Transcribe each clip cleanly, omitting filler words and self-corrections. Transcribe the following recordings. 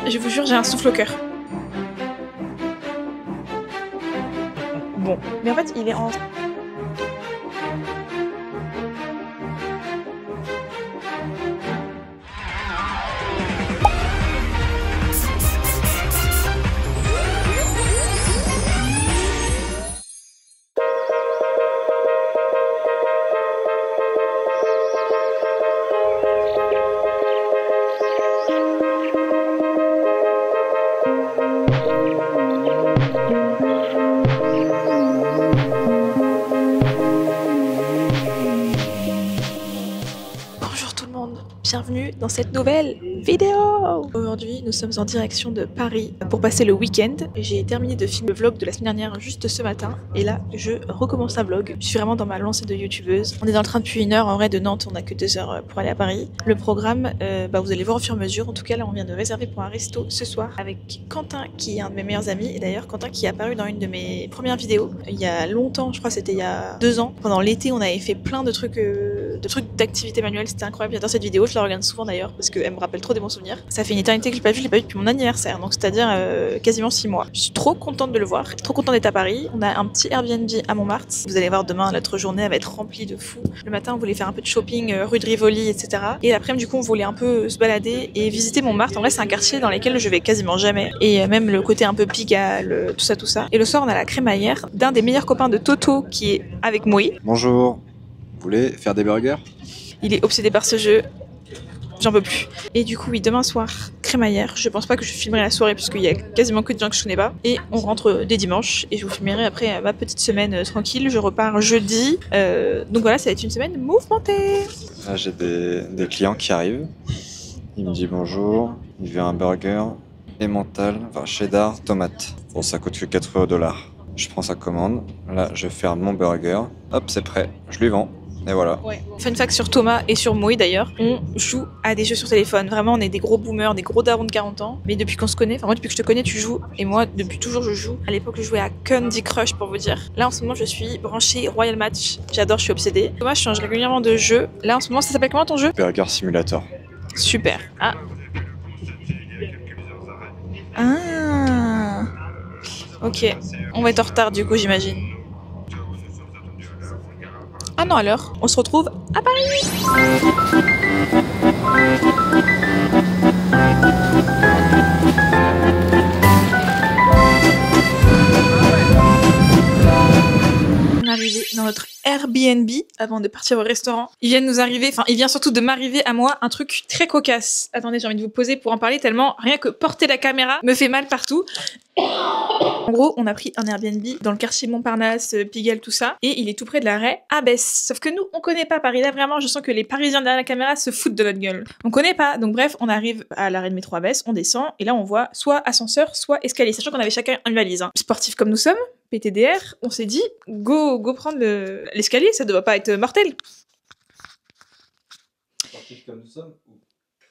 Je vous jure, j'ai un souffle au cœur. Bon, mais en fait, il est en... Bonjour tout le monde, bienvenue dans cette nouvelle vidéo. Aujourd'hui, nous sommes en direction de Paris pour passer le week-end. J'ai terminé de filmer le vlog de la semaine dernière juste ce matin et là, je recommence un vlog. Je suis vraiment dans ma lancée de youtubeuse. On est dans le train depuis 1 heure, en vrai de Nantes, on a que 2 heures pour aller à Paris. Le programme, vous allez voir au fur et à mesure. En tout cas, là, on vient de réserver pour un resto ce soir avec Quentin qui est un de mes meilleurs amis et d'ailleurs Quentin qui est apparu dans une de mes premières vidéos il y a longtemps, je crois que c'était il y a 2 ans. Pendant l'été, on avait fait plein de trucs d'activités manuelles, c'était incroyable. J'adore cette vidéo, je la regarde souvent d'ailleurs parce qu'elle me rappelle trop des bons souvenirs. Ça fait une éternité que je l'ai pas vu depuis mon anniversaire, donc c'est-à-dire quasiment 6 mois. Je suis trop contente de le voir, trop contente d'être à Paris. On a un petit Airbnb à Montmartre. Vous allez voir demain, notre journée va être remplie de fous. Le matin, on voulait faire un peu de shopping, rue de Rivoli, etc. Et l'après-midi, du coup, on voulait un peu se balader et visiter Montmartre. En vrai, c'est un quartier dans lequel je vais quasiment jamais. Et même le côté un peu Pigalle, tout ça, tout ça. Et le soir, on a la crémaillère d'un des meilleurs copains de Toto qui est avec moi. Bonjour, vous voulez faire des burgers? Il est obsédé par ce jeu. J'en peux plus. Et du coup, oui, demain soir, crémaillère. Je pense pas que je filmerai la soirée puisqu'il y a quasiment que des gens que je connais pas. Et on rentre dès dimanche. Et je vous filmerai après ma petite semaine tranquille. Je repars jeudi. Donc voilà, ça va être une semaine mouvementée. Là, j'ai des clients qui arrivent. Il me dit bonjour, il veut un burger emmental, enfin cheddar, tomate. Bon, ça coûte que 80 $. Je prends sa commande. Là, je ferme mon burger. Hop, c'est prêt. Je lui vends. Et voilà. Ouais. Fun fact sur Thomas et sur Moï d'ailleurs, on joue à des jeux sur téléphone. Vraiment, on est des gros boomers, des gros darons de 40 ans. Mais depuis qu'on se connaît, enfin moi depuis que je te connais, tu joues. Et moi, depuis toujours, je joue. À l'époque, je jouais à Candy Crush pour vous dire. Là, en ce moment, je suis branchée Royal Match. J'adore, je suis obsédée. Thomas, je change régulièrement de jeu. Là, en ce moment, ça s'appelle comment ton jeu? Burger Simulator. Super. Ah. Ah. Ok. On va être en retard du coup, j'imagine. Ah non, alors, on se retrouve à Paris. On est arrivé dans notre Airbnb avant de partir au restaurant. Il vient surtout de m'arriver à moi un truc très cocasse. Attendez, j'ai envie de vous poser pour en parler tellement rien que porter la caméra me fait mal partout. En gros, on a pris un Airbnb dans le quartier Montparnasse, Pigalle, tout ça, et il est tout près de l'arrêt Abbesse. Sauf que nous, on connaît pas Paris. Là, vraiment, je sens que les Parisiens derrière la caméra se foutent de notre gueule. On connaît pas. Donc bref, on arrive à l'arrêt de métro Abbesse, on descend, et là, on voit soit ascenseur, soit escalier. Sachant qu'on avait chacun une valise. Sportifs comme nous sommes, PTDR, on s'est dit, go prendre l'escalier, ça doit pas être mortel. Sportif comme nous sommes ou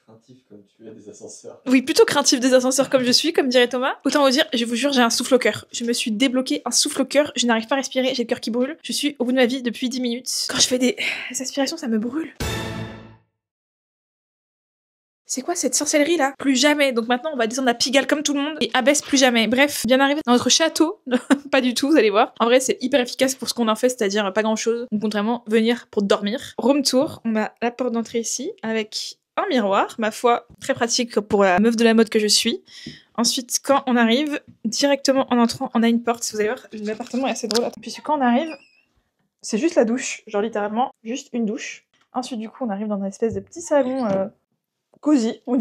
craintif comme tu es des ascenseurs? Oui, plutôt craintif des ascenseurs comme je suis, comme dirait Thomas. Autant vous dire, je vous jure, j'ai un souffle au cœur. Je me suis débloqué un souffle au cœur, je n'arrive pas à respirer, j'ai le cœur qui brûle. Je suis au bout de ma vie depuis 10 minutes. Quand je fais des aspirations, ça me brûle. C'est quoi cette sorcellerie là? Plus jamais. Donc maintenant on va descendre à Pigalle comme tout le monde et Abbesse plus jamais. Bref, bien arrivé dans notre château. Pas du tout, vous allez voir. En vrai c'est hyper efficace pour ce qu'on en fait, c'est-à-dire pas grand chose. On compte vraiment venir pour dormir. Room tour, on a la porte d'entrée ici avec un miroir, ma foi, très pratique pour la meuf de la mode que je suis. Ensuite, quand on arrive, directement en entrant, on a une porte. Vous allez voir, l'appartement est assez drôle. Puisque quand on arrive, c'est juste la douche. Genre littéralement, juste une douche. Ensuite, du coup, on arrive dans une espèce de petit salon cosy, on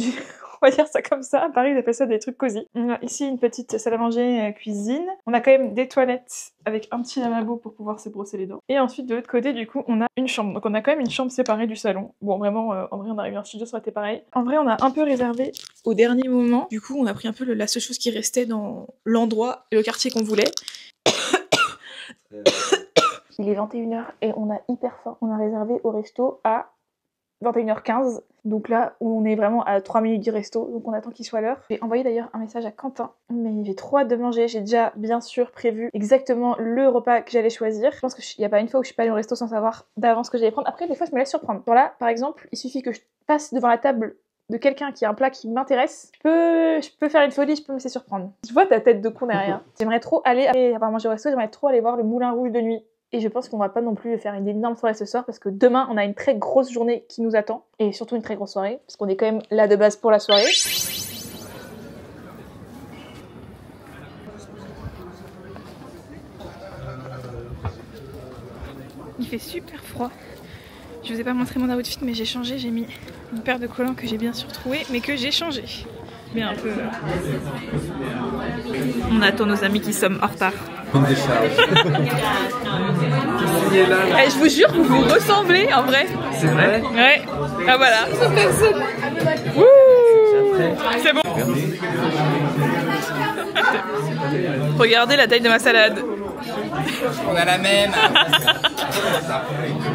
va dire ça comme ça. À Paris, ils appellent ça des trucs cosy. On a ici une petite salle à manger, cuisine. On a quand même des toilettes avec un petit lavabo pour pouvoir se brosser les dents. Et ensuite, de l'autre côté, du coup, on a une chambre. Donc on a quand même une chambre séparée du salon. Bon, vraiment, en vrai, on arrive en studio, ça aurait été pareil. En vrai, on a un peu réservé au dernier moment. Du coup, on a pris un peu la seule chose qui restait dans l'endroit et le quartier qu'on voulait. Il est 21h et on a hyper faim. On a réservé au resto à 21h15, donc là où on est vraiment à 3 minutes du resto, donc on attend qu'il soit l'heure. J'ai envoyé d'ailleurs un message à Quentin, mais j'ai trop hâte de manger. J'ai déjà bien sûr prévu exactement le repas que j'allais choisir. Je pense qu'il n'y a pas une fois où je suis pas allée au resto sans savoir d'avance ce que j'allais prendre. Après des fois je me laisse surprendre. Genre là par exemple, il suffit que je passe devant la table de quelqu'un qui a un plat qui m'intéresse, je peux faire une folie, je peux me laisser surprendre. Je vois ta tête de con derrière. J'aimerais trop aller, après avoir mangé au resto, j'aimerais trop aller voir le Moulin Rouge de nuit. Et je pense qu'on va pas non plus faire une énorme soirée ce soir parce que demain on a une très grosse journée qui nous attend. Et surtout une très grosse soirée, parce qu'on est quand même là de base pour la soirée. Il fait super froid. Je vous ai pas montré mon outfit mais j'ai changé, j'ai mis une paire de collants que j'ai bien sûr trouvé mais que j'ai changé. Mais un peu... On attend nos amis qui sommes en retard. Je vous jure, vous vous ressemblez en vrai. C'est vrai? Ouais. Ah voilà. C'est bon. Regardez la taille de ma salade. On a la même.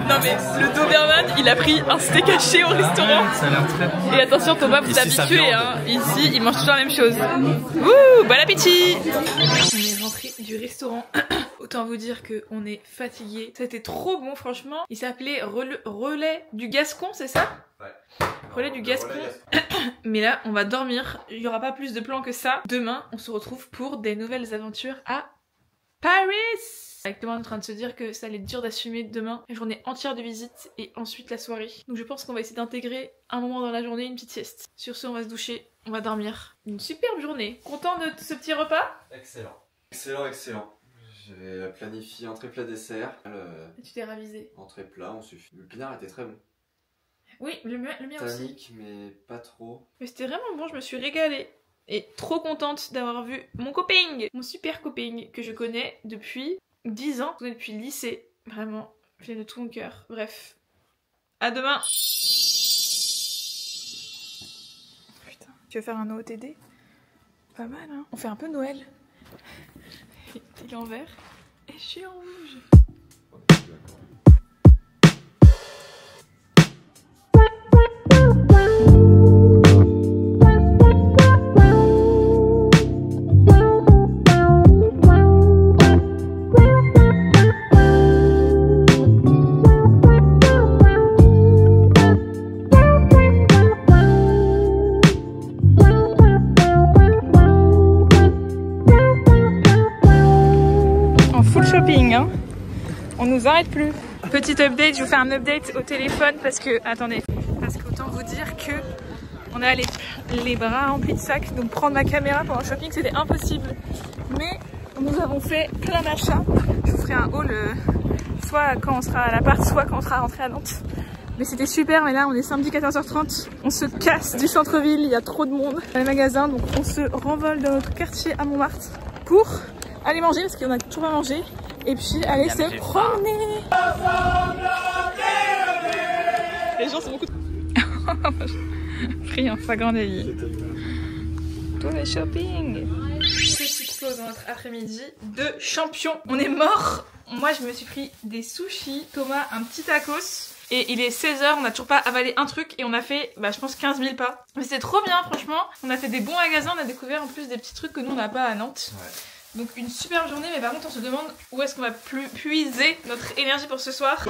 Non mais le Doberman, il a pris un steak haché au restaurant. Ça a l'air très bon. Et attention Thomas, vous habituez hein. Ici, il mange toujours la même chose. Ouh, bon appétit. On est rentré du restaurant. Autant vous dire qu'on est fatigué. C'était trop bon franchement. Il s'appelait Relais du Gascon, c'est ça? Ouais. Relais du Gascon. Mais là, on va dormir. Il n'y aura pas plus de plans que ça. Demain, on se retrouve pour des nouvelles aventures à Paris. Avec Thomas en train de se dire que ça allait être dur d'assumer demain la journée entière de visite et ensuite la soirée. Donc je pense qu'on va essayer d'intégrer un moment dans la journée, une petite sieste. Sur ce, on va se doucher, on va dormir. Une superbe journée. Content de ce petit repas? Excellent. Excellent, excellent. J'ai planifié entrée plat dessert. Tu t'es ravisé. Entrée plat, on suffit. Le pinard était très bon. Oui, le mien aussi. Tannique, mais pas trop. Mais c'était vraiment bon, je me suis régalée. Et trop contente d'avoir vu mon coping, mon super coping que je connais depuis 10 ans, depuis le lycée. Vraiment, je viens de tout mon cœur. Bref, à demain. Putain, tu veux faire un OOTD? Pas mal, hein? On fait un peu Noël. Il est en vert et je suis en rouge. Hein. On nous arrête plus. Petit update, je vous fais un update au téléphone parce que, attendez, parce qu'autant vous dire que on a les bras remplis de sacs, donc prendre ma caméra pour un shopping c'était impossible. Mais nous avons fait plein d'achats. Je vous ferai un haul soit quand on sera à l'appart, soit quand on sera rentré à Nantes. Mais c'était super, mais là on est samedi 14h30, on se casse du centre-ville, il y a trop de monde dans les magasins, donc on se renvole dans notre quartier à Montmartre pour aller manger parce qu'on a toujours à manger. Et puis aller se promener. Les gens sont beaucoup... Pris un flagrant délit. Tout le shopping. Petite pause dans notre après-midi de champion. On est mort. Moi je me suis pris des sushis, Thomas un petit tacos. Et il est 16h, on a toujours pas avalé un truc et on a fait, je pense 15 000 pas. Mais c'était trop bien franchement. On a fait des bons magasins, on a découvert en plus des petits trucs que nous on n'a pas à Nantes. Ouais. Donc une super journée, mais par contre on se demande où est-ce qu'on va puiser notre énergie pour ce soir.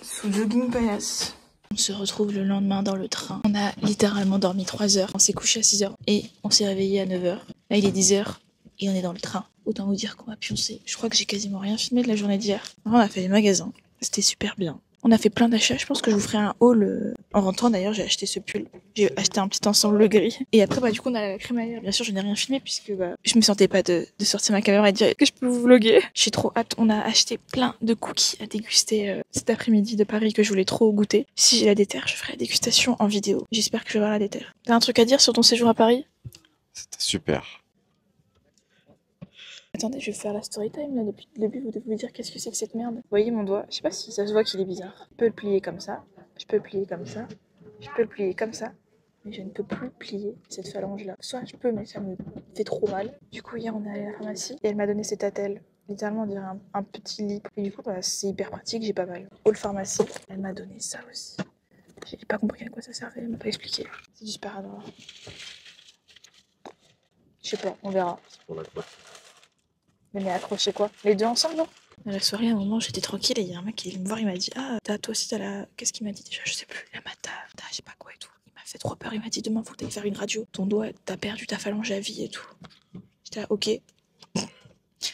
Sous Jogging Palace. On se retrouve le lendemain dans le train. On a littéralement dormi 3 heures. On s'est couché à 6 heures et on s'est réveillé à 9 heures. Là il est 10 heures et on est dans le train. Autant vous dire qu'on va pioncer. Je crois que j'ai quasiment rien filmé de la journée d'hier. On a fait les magasins. C'était super bien. On a fait plein d'achats, je pense que je vous ferai un haul. En rentrant d'ailleurs, j'ai acheté ce pull. J'ai acheté un petit ensemble gris. Et après, du coup, on a la crémaillère. Bien sûr, je n'ai rien filmé puisque je me sentais pas de sortir ma caméra et de dire que je peux vous vloguer. J'ai trop hâte. On a acheté plein de cookies à déguster cet après-midi de Paris que je voulais trop goûter. Si j'ai la déterre, je ferai la dégustation en vidéo. J'espère que je vais avoir la déterre. T'as un truc à dire sur ton séjour à Paris? C'était super. Attendez, je vais faire la story time là depuis le début, vous devez vous dire qu'est-ce que c'est que cette merde. Vous voyez mon doigt, je sais pas si ça se voit qu'il est bizarre. Je peux le plier comme ça, je peux le plier comme ça, je peux le plier comme ça, mais je ne peux plus plier cette phalange là. Soit je peux, mais ça me fait trop mal. Du coup hier on est allé à la pharmacie et elle m'a donné cette attelle. Littéralement on dirait un petit lit. Et du coup c'est hyper pratique, j'ai pas mal. All pharmacie, elle m'a donné ça aussi. J'ai pas compris à quoi ça servait, elle m'a pas expliqué. C'est du sparadrap. Je sais pas, on verra. C'est pour la quoi? Mais accrocher quoi? Les deux ensemble, non? Dans la soirée, à un moment, j'étais tranquille et il y a un mec qui est venu me voir, il m'a dit ah toi aussi t'as la... Qu'est-ce qu'il m'a dit déjà? Je sais plus. La mata, je sais pas quoi et tout. Il m'a fait trop peur, il m'a dit demain faut que t'ailles faire une radio. Ton doigt, t'as perdu ta phalange à vie et tout. J'étais là ok.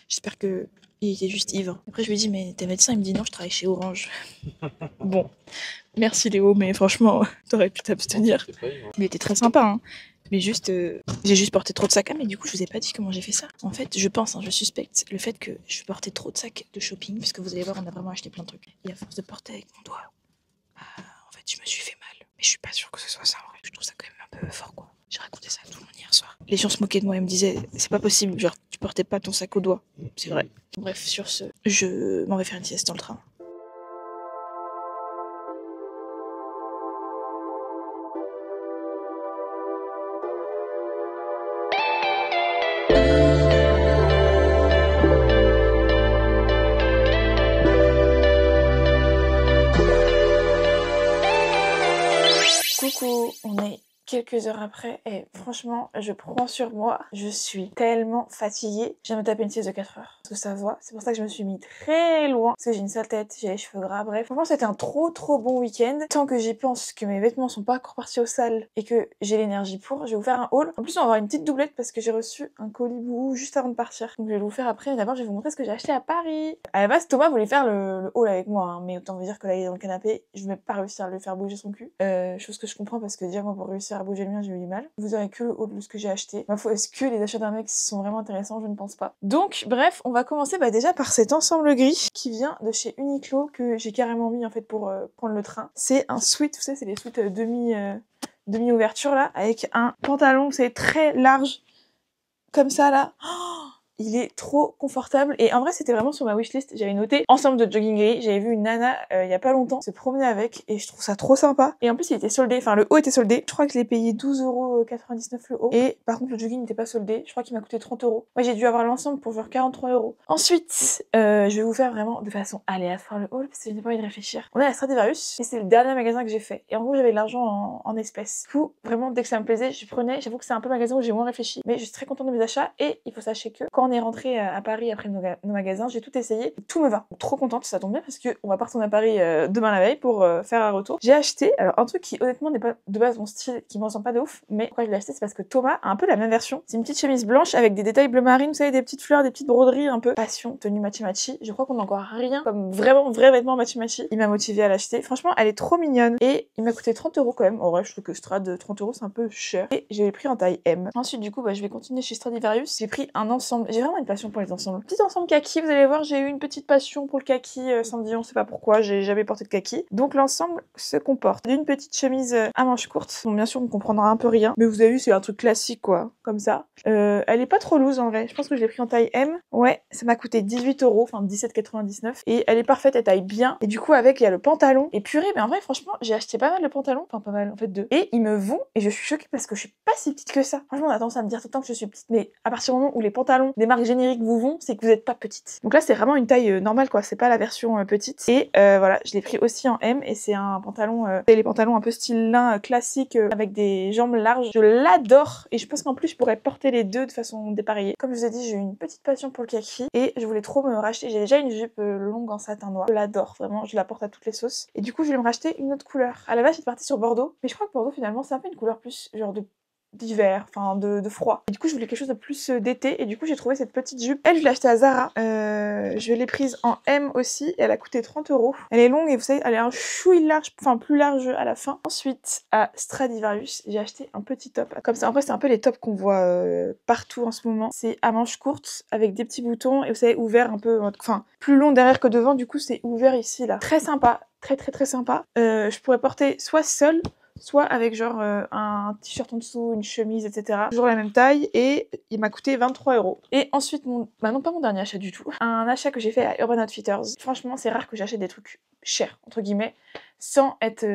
J'espère que il était juste ivre. Après je lui ai dit mais t'es médecin? Il me dit non, je travaille chez Orange. Bon, merci Léo, mais franchement t'aurais pu t'abstenir. Il était très sympa hein. Mais juste, j'ai juste porté trop de sacs. Ah, mais du coup, je vous ai pas dit comment j'ai fait ça. En fait, je pense, hein, je suspecte le fait que je portais trop de sacs de shopping, parce que vous allez voir, on a vraiment acheté plein de trucs. Et à force de porter avec mon doigt, en fait, je me suis fait mal. Mais je suis pas sûre que ce soit ça, en vrai. Je trouve ça quand même un peu fort, quoi. J'ai raconté ça à tout le monde hier soir. Les gens se moquaient de moi et me disaient, c'est pas possible, genre, tu portais pas ton sac au doigt. C'est vrai. Bref, sur ce, je m'en vais faire une sieste dans le train. Coucou, on est quelques heures après et franchement, je prends sur moi. Je suis tellement fatiguée. Je viens de me taper une sieste de 4 heures. Parce que ça voit. C'est pour ça que je me suis mis très loin. Parce que j'ai une sale tête, j'ai les cheveux gras. Bref, franchement, c'était un trop bon week-end. Tant que j'y pense que mes vêtements sont pas encore partis au sale et que j'ai l'énergie pour, je vais vous faire un haul. En plus, on va avoir une petite doublette parce que j'ai reçu un colis boubou juste avant de partir. Donc je vais vous faire après. Mais d'abord, je vais vous montrer ce que j'ai acheté à Paris. À la base, Thomas voulait faire le haul avec moi. Hein, mais autant vous dire que là, il est dans le canapé. Je vais pas réussir à lui faire bouger son cul. Chose que je comprends parce que déjà, moi, pour réussir à bouger le mien, j'ai eu du mal. Vous aurez que le haul de ce que j'ai acheté. Ma foi, est-ce que les achats d'un mec sont vraiment intéressants? Je ne pense pas. Donc, bref, on va commencer déjà par cet ensemble gris qui vient de chez Uniqlo que j'ai carrément mis en fait pour prendre le train. C'est un sweat, vous savez, c'est les sweats demi-ouverture là, avec un pantalon, vous savez, très large, comme ça là. Oh, il est trop confortable et en vrai c'était vraiment sur ma wishlist. J'avais noté ensemble de jogging gris. J'avais vu une nana il y a pas longtemps se promener avec et je trouve ça trop sympa. Et en plus il était soldé, enfin le haut était soldé. Je crois que je l'ai payé 12,99€ le haut. Et par contre le jogging n'était pas soldé. Je crois qu'il m'a coûté 30€. Moi j'ai dû avoir l'ensemble pour genre 43€. Ensuite je vais vous faire vraiment de façon aléatoire le haul parce que je n'ai pas envie de réfléchir. On est à Stradivarius et c'est le dernier magasin que j'ai fait. Et en gros j'avais de l'argent en espèces. Du coup vraiment dès que ça me plaisait je prenais. J'avoue que c'est un peu le magasin où j'ai moins réfléchi. Mais je suis très contente de mes achats et il faut sachez que quand on est rentré à Paris après nos magasins, j'ai tout essayé, tout me va. Trop contente, ça tombe bien parce que on va pas retourner à Paris demain la veille pour faire un retour. J'ai acheté, alors un truc qui honnêtement n'est pas de base mon style, qui me ressemble pas de ouf, mais pourquoi je l'ai acheté, c'est parce que Thomas a un peu la même version. C'est une petite chemise blanche avec des détails bleu marine, vous savez, des petites fleurs, des petites broderies un peu. Passion, tenue matchy-matchy. Je crois qu'on n'a encore rien comme vraiment vrai vêtement matchy-matchy. Il m'a motivé à l'acheter. Franchement, elle est trop mignonne et il m'a coûté 30€ quand même. En vrai, je trouve que Strad 30€ c'est un peu cher. Et je l'ai pris en taille M. Ensuite, du coup, je vais continuer chez Stradivarius. J'ai pris un ensemble. J'ai vraiment une passion pour les ensemble. Petit ensemble kaki, vous allez voir, j'ai eu une petite passion pour le kaki samedi, on sait pas pourquoi, j'ai jamais porté de kaki. Donc l'ensemble se comporte d'une petite chemise à manches courtes. Bon, bien sûr, on comprendra un peu rien, mais vous avez vu, c'est un truc classique quoi, comme ça. Elle est pas trop loose en vrai, je pense que je l'ai pris en taille M. Ouais, ça m'a coûté 18€, enfin 17,99. Et elle est parfaite, elle taille bien. Et du coup, avec, il y a le pantalon. Et purée, mais en vrai, franchement, j'ai acheté pas mal de pantalons, enfin pas mal, en fait deux. Et ils me vont, et je suis choquée parce que je suis pas si petite que ça. Franchement, on a tendance à me dire tout le temps que je suis petite, mais à partir du moment où les pantalons des marques génériques vous vont, c'est que vous êtes pas petite. Donc là c'est vraiment une taille normale quoi, c'est pas la version petite. Et voilà, je l'ai pris aussi en M et c'est un pantalon, les pantalons un peu style lin classique avec des jambes larges. Je l'adore et je pense qu'en plus je pourrais porter les deux de façon dépareillée. Comme je vous ai dit, j'ai eu une petite passion pour le kaki et je voulais trop me racheter. J'ai déjà une jupe longue en satin noir. Je l'adore vraiment, je la porte à toutes les sauces. Et du coup je vais me racheter une autre couleur. À la base j'étais partie sur Bordeaux, mais je crois que Bordeaux finalement c'est un peu une couleur plus genre d'hiver, enfin de froid. Et du coup je voulais quelque chose de plus d'été et du coup j'ai trouvé cette petite jupe. Elle je l'ai achetée à Zara, je l'ai prise en M aussi et elle a coûté 30€. Elle est longue et vous savez elle est un chouille large, enfin plus large à la fin. Ensuite à Stradivarius j'ai acheté un petit top comme ça. En vrai c'est un peu les tops qu'on voit partout en ce moment. C'est à manches courtes avec des petits boutons et vous savez ouvert un peu, enfin plus long derrière que devant, du coup c'est ouvert ici là. Très sympa, très sympa. Je pourrais porter soit seule, soit avec genre un t-shirt en dessous, une chemise, etc. Toujours la même taille et il m'a coûté 23€. Et ensuite, non pas mon dernier achat du tout, un achat que j'ai fait à Urban Outfitters. Franchement, c'est rare que j'achète des trucs chers, entre guillemets, sans être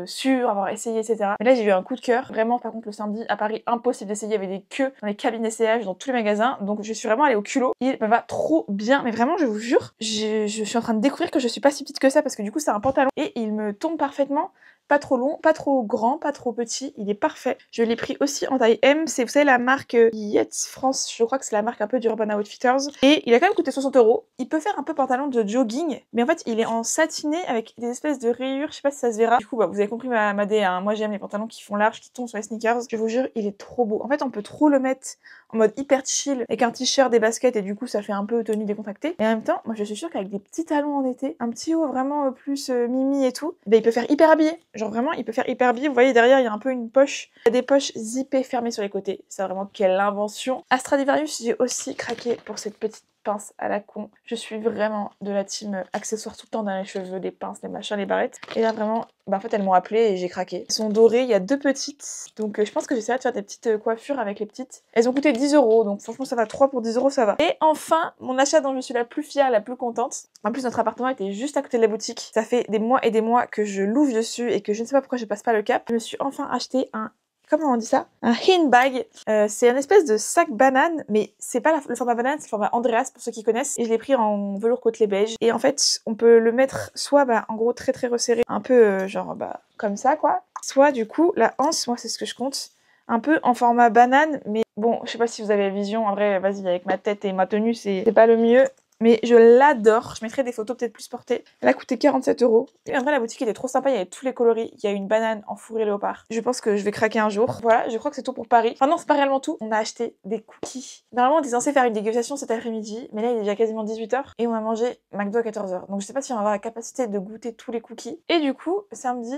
sûre, avoir essayé, etc. Mais là, j'ai eu un coup de cœur. Vraiment, par contre, le samedi, à Paris, impossible d'essayer. Il y avait des queues dans les cabines d'essayage, dans tous les magasins. Donc, je suis vraiment allée au culot. Il me va trop bien. Mais vraiment, je vous jure, je suis en train de découvrir que je suis pas si petite que ça parce que du coup, c'est un pantalon et il me tombe parfaitement. Pas trop long, pas trop grand, pas trop petit, il est parfait. Je l'ai pris aussi en taille M, c'est vous savez la marque Yates France, je crois que c'est la marque un peu du Urban Outfitters. Et il a quand même coûté 60 €. Il peut faire un peu pantalon de jogging, mais en fait il est en satiné avec des espèces de rayures, je sais pas si ça se verra. Du coup bah, vous avez compris ma dé, hein. Moi j'aime les pantalons qui font large, qui tombent sur les sneakers. Je vous jure, il est trop beau. En fait on peut trop le mettre en mode hyper chill avec un t-shirt, des baskets et du coup ça fait un peu tenue décontractée. Et en même temps, moi je suis sûre qu'avec des petits talons en été, un petit haut vraiment plus mimi et tout, bah, il peut faire hyper habillé. Genre vraiment il peut faire hyper habillé. Vous voyez derrière il y a un peu une poche, il y a des poches zippées fermées sur les côtés. C'est vraiment quelle invention. À Stradivarius j'ai aussi craqué pour cette petite pince à la con. Je suis vraiment de la team accessoires tout le temps dans les cheveux, les pinces, les machins, les barrettes. Et là vraiment, bah en fait elles m'ont appelé et j'ai craqué. Elles sont dorées, il y a 2 petites. Donc je pense que j'essaierai de faire des petites coiffures avec les petites. Elles ont coûté 10 €, donc franchement ça va, 3 pour 10 € ça va. Et enfin, mon achat dont je suis la plus fière, la plus contente. En plus notre appartement était juste à côté de la boutique. Ça fait des mois et des mois que je louve dessus et que je ne sais pas pourquoi je passe pas le cap. Je me suis enfin acheté un... Comment on dit ça? Un handbag. C'est un espèce de sac banane, mais c'est pas le format banane, c'est le format Andreas pour ceux qui connaissent. Et je l'ai pris en velours côtelé beige. Et en fait, on peut le mettre soit bah, en gros très très resserré, un peu genre bah comme ça quoi. Soit du coup la anse, moi c'est ce que je compte, un peu en format banane, mais bon, je sais pas si vous avez la vision. En vrai, vas-y, avec ma tête et ma tenue, c'est pas le mieux. Mais je l'adore, je mettrai des photos peut-être plus portées. Elle a coûté 47 €. Et en vrai, la boutique était trop sympa, il y avait tous les coloris. Il y a une banane en fourrure léopard. Je pense que je vais craquer un jour. Voilà, je crois que c'est tout pour Paris. Enfin non, c'est pas réellement tout. On a acheté des cookies. Normalement, on était censé faire une dégustation cet après-midi, mais là, il est déjà quasiment 18 h. Et on a mangé McDo à 14 h. Donc je sais pas si on va avoir la capacité de goûter tous les cookies. Et du coup,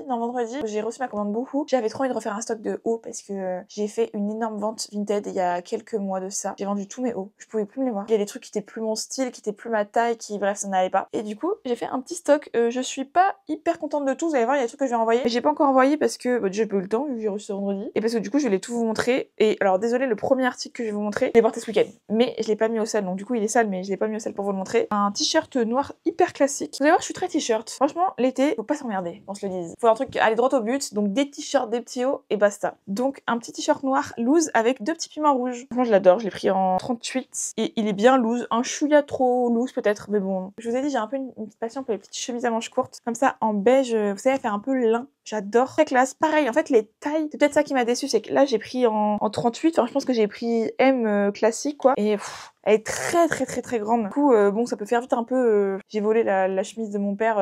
vendredi, j'ai reçu ma commande Boohoo. J'avais trop envie de refaire un stock de hauts parce que j'ai fait une énorme vente Vinted il y a quelques mois de ça. J'ai vendu tous mes hauts. Je pouvais plus me les voir. Il y a des trucs qui étaient plus mon style, qui étaient plus ma taille, bref ça n'allait pas. Et du coup j'ai fait un petit stock. Je suis pas hyper contente de tout, vous allez voir il y a des trucs que je vais envoyer, mais j'ai pas encore envoyé parce que bah, déjà j'ai pas eu le temps vu que j'ai reçu ce vendredi, et parce que du coup je vais tout vous montrer. Et alors désolé, le premier article que je vais vous montrer, je l'ai porté ce week-end mais je l'ai pas mis au sale, donc du coup il est sale mais je l'ai pas mis au sale pour vous le montrer. Un t-shirt noir hyper classique. Vous allez voir, je suis très t-shirt. Franchement l'été faut pas s'emmerder, on se le dise, faut un truc aller droit au but, donc des t-shirts, des petits hauts et basta. Donc un petit t-shirt noir loose avec 2 petits piments rouges. Franchement je l'adore, je l'ai pris en 38 et il est bien loose, un chouïa trop loose peut-être, mais bon, je vous ai dit, j'ai un peu une petite passion pour les petites chemises à manches courtes, comme ça en beige, vous savez, elle fait un peu lin. J'adore. Très classe. Pareil, en fait, les tailles, c'est peut-être ça qui m'a déçue, c'est que là, j'ai pris en 38, enfin, je pense que j'ai pris M classique, quoi. Et elle est très grande. Du coup, bon, ça peut faire vite un peu... J'ai volé la chemise de mon père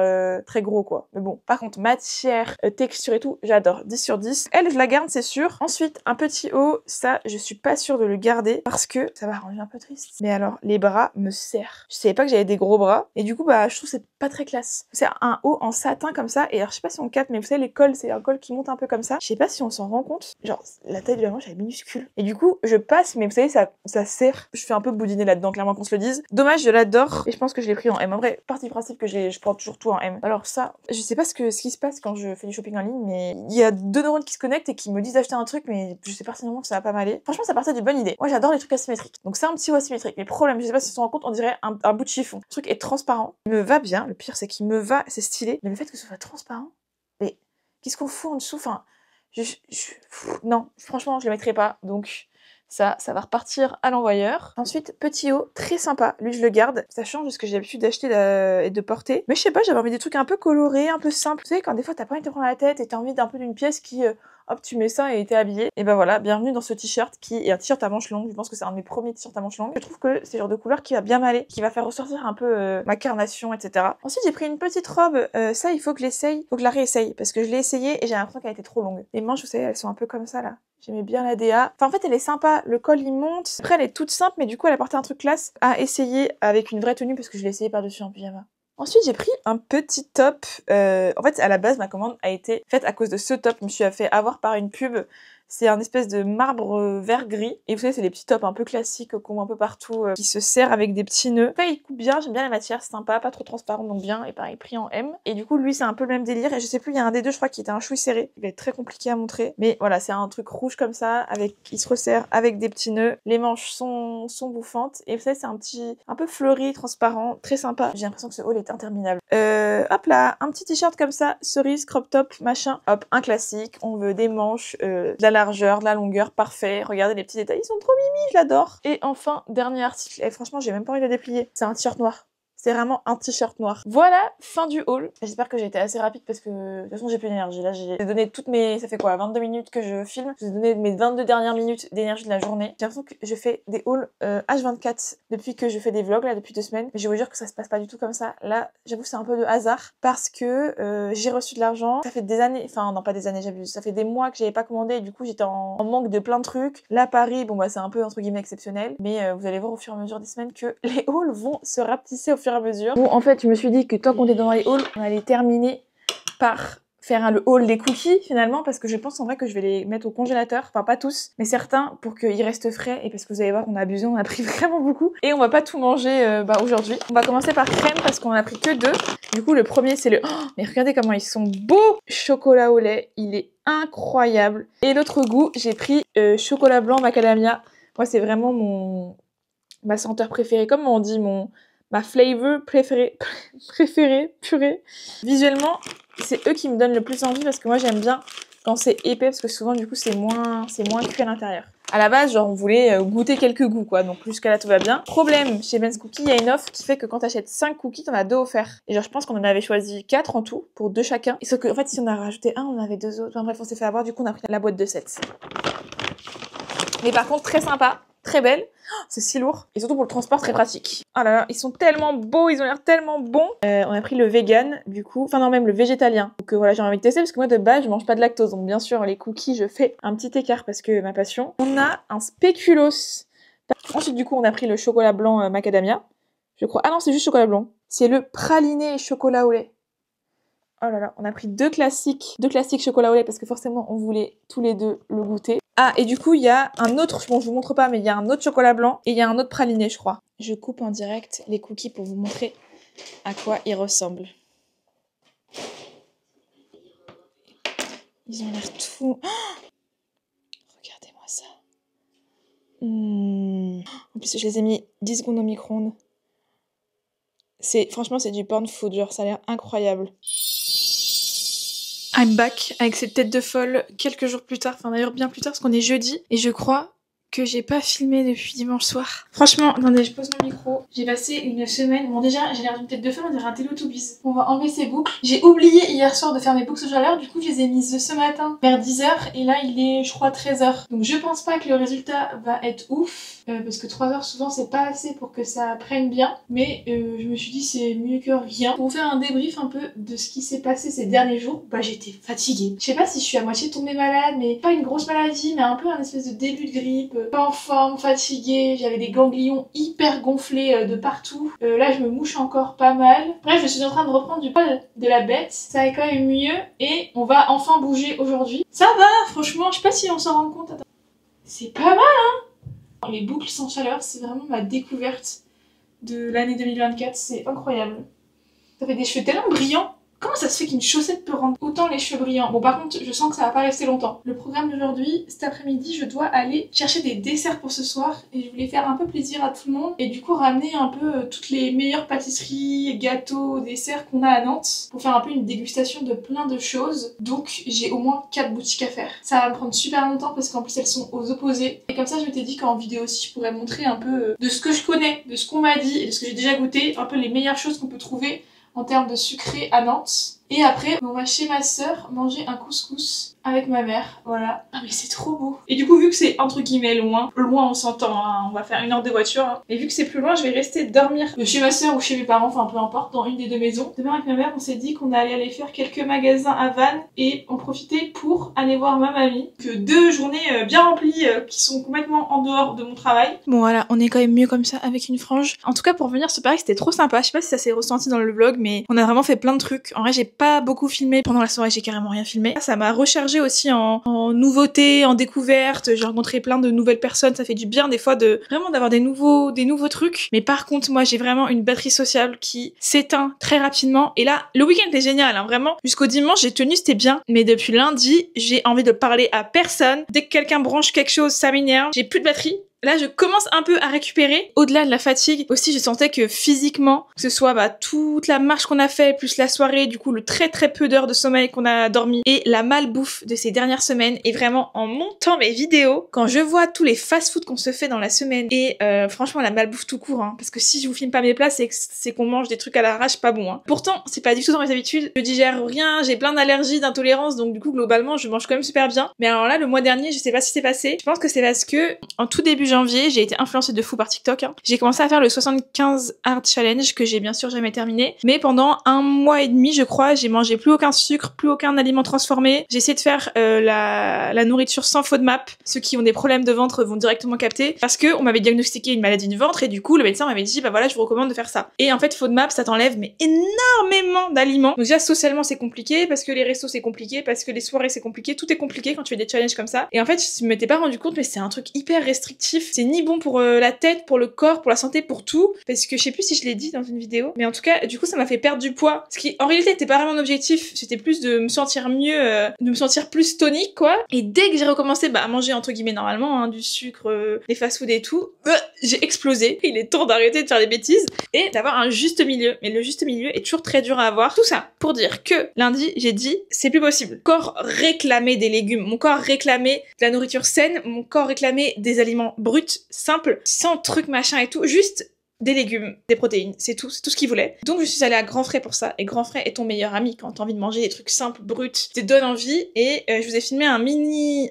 très gros, quoi. Mais bon, par contre, matière, texture et tout, j'adore. 10 sur 10. Elle, je la garde, c'est sûr. Ensuite, un petit haut, ça, je suis pas sûre de le garder parce que ça m'a rendu un peu triste. Mais alors, les bras me serrent. Je savais pas que j'avais des gros bras. Et du coup, bah, je trouve que c'est pas très classe. C'est un haut en satin comme ça. Et alors, je sais pas si on capte, mais vous savez, les cols, c'est un col qui monte un peu comme ça. Je sais pas si on s'en rend compte. Genre, la taille de la manche, elle est minuscule. Et du coup, je passe, mais vous savez, ça serre. Je fais un peu boudiner là-dedans, clairement qu'on se le dise. Dommage, je l'adore. Et je pense que je l'ai pris en M. En vrai, partie du principe que je prends toujours tout en M. Alors ça, je sais pas ce qui se passe quand je fais du shopping en ligne, mais il y a 2 neurones qui se connectent et qui me disent d'acheter un truc, mais je sais personnellement que ça va pas m'aller. Franchement, ça partait d'une bonne idée. Moi, j'adore les trucs asymétriques. Donc c'est un petit haut asymétrique. Mais problème, je sais pas si on se rend compte, on dirait un bout de chiffon. Le truc est transparent. Il me va bien. Le pire, c'est qu'il me va, c'est stylé. Mais le fait que ce soit transparent, mais qu'est-ce qu'on fout en dessous? Enfin, non, franchement, je le mettrai pas. Donc ça va repartir à l'envoyeur. Ensuite, petit haut, très sympa. Lui, je le garde. Ça change de ce que j'ai l'habitude d'acheter et de porter. Mais je sais pas, j'avais envie des trucs un peu colorés, un peu simples. Tu sais, quand des fois, t'as pas envie de te prendre la tête et t'as envie d'un peu d'une pièce qui... hop, tu mets ça et t'es habillé. Et ben voilà, bienvenue dans ce t-shirt qui est un t-shirt à manches longues. Je pense que c'est un de mes premiers t-shirts à manches longues. Je trouve que c'est le genre de couleur qui va bien m'aller, qui va faire ressortir un peu ma carnation, etc. Ensuite, j'ai pris une petite robe. Ça, il faut que j'essaye. Faut que je la réessaye parce que je l'ai essayée et j'ai l'impression qu'elle était trop longue. Les manches, vous savez, elles sont un peu comme ça là. J'aimais bien la DA. Enfin, en fait, elle est sympa. Le col, il monte. Après, elle est toute simple, mais du coup, elle apportait un truc classe à essayer avec une vraie tenue parce que je l'ai essayé par-dessus en pyjama. Ensuite, j'ai pris un petit top. En fait, à la base, ma commande a été faite à cause de ce top. Je me suis fait avoir par une pub. C'est un espèce de marbre vert-gris. Et vous savez, c'est les petits tops un peu classiques qu'on voit un peu partout, qui se serrent avec des petits nœuds. Après, il coupe bien, j'aime bien la matière, c'est sympa, pas trop transparent, donc bien. Et pareil, pris en M. Et du coup, lui, c'est un peu le même délire. Et je sais plus, il y a un des deux, je crois, qui était un chouï serré. Il va être très compliqué à montrer. Mais voilà, c'est un truc rouge comme ça, il se resserre avec des petits nœuds. Les manches sont bouffantes. Et vous savez, c'est un peu fleuri, transparent, très sympa. J'ai l'impression que ce haul est interminable. Hop là, un petit t-shirt comme ça, cerise, crop top, machin. Hop, un classique. On veut des manches, de la largeur, de la longueur, parfait. Regardez les petits détails, ils sont trop mimi, je l'adore. Et enfin, dernier article, et franchement, j'ai même pas envie de le déplier. C'est un t-shirt noir. C'est vraiment un t-shirt noir. Voilà, fin du haul. J'espère que j'ai été assez rapide parce que de toute façon j'ai plus d'énergie. Là j'ai donné toutes mes... Ça fait quoi, 22 minutes que je filme. J'ai donné mes 22 dernières minutes d'énergie de la journée. J'ai l'impression que je fais des hauls H24 depuis que je fais des vlogs là depuis 2 semaines. Mais je vais vous dire que ça se passe pas du tout comme ça. Là j'avoue c'est un peu de hasard parce que j'ai reçu de l'argent. Ça fait des années, enfin non pas des années j'abuse. Ça fait des mois que j'avais pas commandé et du coup j'étais en manque de plein de trucs. Là Paris, bon bah c'est un peu entre guillemets exceptionnel. Mais vous allez voir au fur et à mesure des semaines que les hauls vont se rapetisser au fur et à mesure. Bon en fait je me suis dit que tant qu'on est dans les hauls, on allait terminer par faire le haul des cookies finalement parce que je pense en vrai que je vais les mettre au congélateur, enfin pas tous mais certains pour qu'ils restent frais et parce que vous allez voir on a abusé, on a pris vraiment beaucoup et on va pas tout manger aujourd'hui. On va commencer par crème parce qu'on a pris que 2. Du coup le premier c'est le... Oh, mais regardez comment ils sont beaux! Chocolat au lait, il est incroyable. Et l'autre goût j'ai pris chocolat blanc macadamia. Moi c'est vraiment ma senteur préférée, comme on dit ma flavor préférée, purée. Visuellement, c'est eux qui me donnent le plus envie parce que moi j'aime bien quand c'est épais parce que souvent du coup c'est moins cuit à l'intérieur. À la base, genre on voulait goûter quelques goûts quoi, donc jusqu'à là tout va bien. Problème, chez Ben's Cookies, il y a une offre qui fait que quand t'achètes 5 cookies, t'en as 2 offerts. Et genre je pense qu'on en avait choisi 4 en tout, pour 2 chacun. Et sauf que en fait si on a rajouté un, on avait 2 autres. Enfin bref, on s'est fait avoir, du coup on a pris la boîte de 7. Mais par contre très sympa. Très belle, c'est si lourd et surtout pour le transport très pratique. Oh là là, ils sont tellement beaux, ils ont l'air tellement bons. On a pris le vegan du coup, enfin non même le végétalien. Donc voilà, j'ai envie de tester parce que moi de base je mange pas de lactose. Donc bien sûr les cookies je fais un petit écart parce que ma passion. On a un spéculoos. Ensuite du coup on a pris le chocolat blanc macadamia. Je crois, ah non c'est juste chocolat blanc. C'est le praliné chocolat au lait. Oh là là, on a pris 2 classiques chocolat au lait parce que forcément on voulait tous les 2 le goûter. Ah et du coup il y a un autre, bon je vous montre pas mais il y a un autre chocolat blanc et il y a un autre praliné je crois. Je coupe en direct les cookies pour vous montrer à quoi ils ressemblent. Ils ont l'air tout... Oh, regardez-moi ça. En plus je les ai mis 10 secondes au micro-ondes. Franchement c'est du porn food, genre ça a l'air incroyable. I'm back avec cette tête de folle quelques jours plus tard, enfin d'ailleurs bien plus tard parce qu'on est jeudi et je crois que j'ai pas filmé depuis dimanche soir. Franchement, attendez, je pose mon micro. J'ai passé une semaine, bon déjà j'ai l'air d'une tête de folle, on dirait un Teletubbies. On va enlever ces boucles. J'ai oublié hier soir de faire mes boucles à l'heure, du coup je les ai mises ce matin vers 10h et là il est je crois 13h. Donc je pense pas que le résultat va être ouf. Parce que 3 heures souvent c'est pas assez pour que ça prenne bien, mais je me suis dit c'est mieux que rien. Pour vous faire un débrief un peu de ce qui s'est passé ces derniers jours, bah j'étais fatiguée. Je sais pas si je suis à moitié tombée malade, mais pas une grosse maladie, mais un peu un espèce de début de grippe, pas en forme, fatiguée, j'avais des ganglions hyper gonflés de partout. Là je me mouche encore pas mal. Bref, je suis en train de reprendre du poil de la bête, ça va quand même mieux et on va enfin bouger aujourd'hui. Ça va, franchement, je sais pas si on s'en rend compte. Attends. C'est pas mal hein. Les boucles sans chaleur, c'est vraiment ma découverte de l'année 2024, c'est incroyable. Ça fait des cheveux tellement brillants. Comment ça se fait qu'une chaussette peut rendre autant les cheveux brillants? Bon par contre, je sens que ça va pas rester longtemps. Le programme d'aujourd'hui, cet après-midi, je dois aller chercher des desserts pour ce soir et je voulais faire un peu plaisir à tout le monde et du coup ramener un peu toutes les meilleures pâtisseries, gâteaux, desserts qu'on a à Nantes pour faire un peu une dégustation de plein de choses. Donc j'ai au moins 4 boutiques à faire. Ça va me prendre super longtemps parce qu'en plus elles sont aux opposés. Et comme ça je m'étais dit qu'en vidéo aussi je pourrais montrer un peu de ce que je connais, de ce qu'on m'a dit et de ce que j'ai déjà goûté, un peu les meilleures choses qu'on peut trouver en termes de sucré à Nantes. Et après, on va chez ma sœur manger un couscous avec ma mère, voilà. Ah mais c'est trop beau. Et du coup, vu que c'est entre guillemets loin on s'entend, hein, on va faire 1 heure de voiture, hein. Mais vu que c'est plus loin, je vais rester dormir chez ma sœur ou chez mes parents, enfin peu importe, dans une des 2 maisons. Demain avec ma mère, on s'est dit qu'on allait aller faire quelques magasins à Vannes et en profiter pour aller voir ma mamie. Que 2 journées bien remplies qui sont complètement en dehors de mon travail. Bon voilà, on est quand même mieux comme ça avec une frange. En tout cas, pour venir se Paris, c'était trop sympa. Je sais pas si ça s'est ressenti dans le vlog, mais on a vraiment fait plein de trucs. En vrai, j'ai pas beaucoup filmé pendant la soirée, j'ai carrément rien filmé. Ça m'a rechargé aussi en nouveautés, en découvertes. J'ai rencontré plein de nouvelles personnes, ça fait du bien des fois de vraiment d'avoir des nouveaux trucs. Mais par contre, moi j'ai vraiment une batterie sociale qui s'éteint très rapidement. Et là, le week-end était génial, hein, vraiment. Jusqu'au dimanche, j'ai tenu, c'était bien. Mais depuis lundi, j'ai envie de parler à personne. Dès que quelqu'un branche quelque chose, ça m'énerve. J'ai plus de batterie. Là, je commence un peu à récupérer. Au-delà de la fatigue, aussi, je sentais que physiquement, que ce soit toute la marche qu'on a fait, plus la soirée, du coup, le très peu d'heures de sommeil qu'on a dormi, et la malbouffe de ces dernières semaines, et vraiment, en montant mes vidéos, quand je vois tous les fast-food qu'on se fait dans la semaine, et franchement, la malbouffe tout court, hein, parce que si je vous filme pas mes plats, c'est qu'on mange des trucs à l'arrache pas bon. Hein. Pourtant, c'est pas du tout dans mes habitudes. Je digère rien, j'ai plein d'allergies, d'intolérances, donc du coup, globalement, je mange quand même super bien. Mais alors là, le mois dernier, je sais pas si c'est passé. Je pense que c'est parce que, en tout début janvier, j'ai été influencée de fou par TikTok. Hein. J'ai commencé à faire le 75 Hard Challenge, que j'ai bien sûr jamais terminé. Mais pendant 1 mois et demi, je crois, j'ai mangé plus aucun sucre, plus aucun aliment transformé. J'ai essayé de faire la nourriture sans FODMAP. Ceux qui ont des problèmes de ventre vont directement capter. Parce que on m'avait diagnostiqué une maladie du ventre et du coup, le médecin m'avait dit, bah voilà, je vous recommande de faire ça. Et en fait, FODMAP, ça t'enlève mais énormément d'aliments. Donc déjà, socialement, c'est compliqué, parce que les restos, c'est compliqué, parce que les soirées, c'est compliqué. Tout est compliqué quand tu fais des challenges comme ça. Et en fait, je m'étais pas rendu compte, mais c'est un truc hyper restrictif. C'est ni bon pour la tête, pour le corps, pour la santé, pour tout. Parce que je sais plus si je l'ai dit dans une vidéo. Mais en tout cas, du coup, ça m'a fait perdre du poids. Ce qui, en réalité, était pas vraiment un objectif. C'était plus de me sentir mieux, de me sentir plus tonique, quoi. Et dès que j'ai recommencé, à manger, entre guillemets, normalement, hein, du sucre, des fast-food et tout, j'ai explosé. Il est temps d'arrêter de faire des bêtises et d'avoir un juste milieu. Mais le juste milieu est toujours très dur à avoir. Tout ça pour dire que lundi, j'ai dit, c'est plus possible. Mon corps réclamait des légumes. Mon corps réclamait de la nourriture saine. Mon corps réclamait des aliments bruts, simples, sans trucs machin et tout. Juste des légumes, des protéines, c'est tout ce qu'il voulait. Donc je suis allée à Grand Frais pour ça, et Grand Frais est ton meilleur ami quand t'as envie de manger des trucs simples, bruts, qui te donnent envie, et je vous ai filmé un mini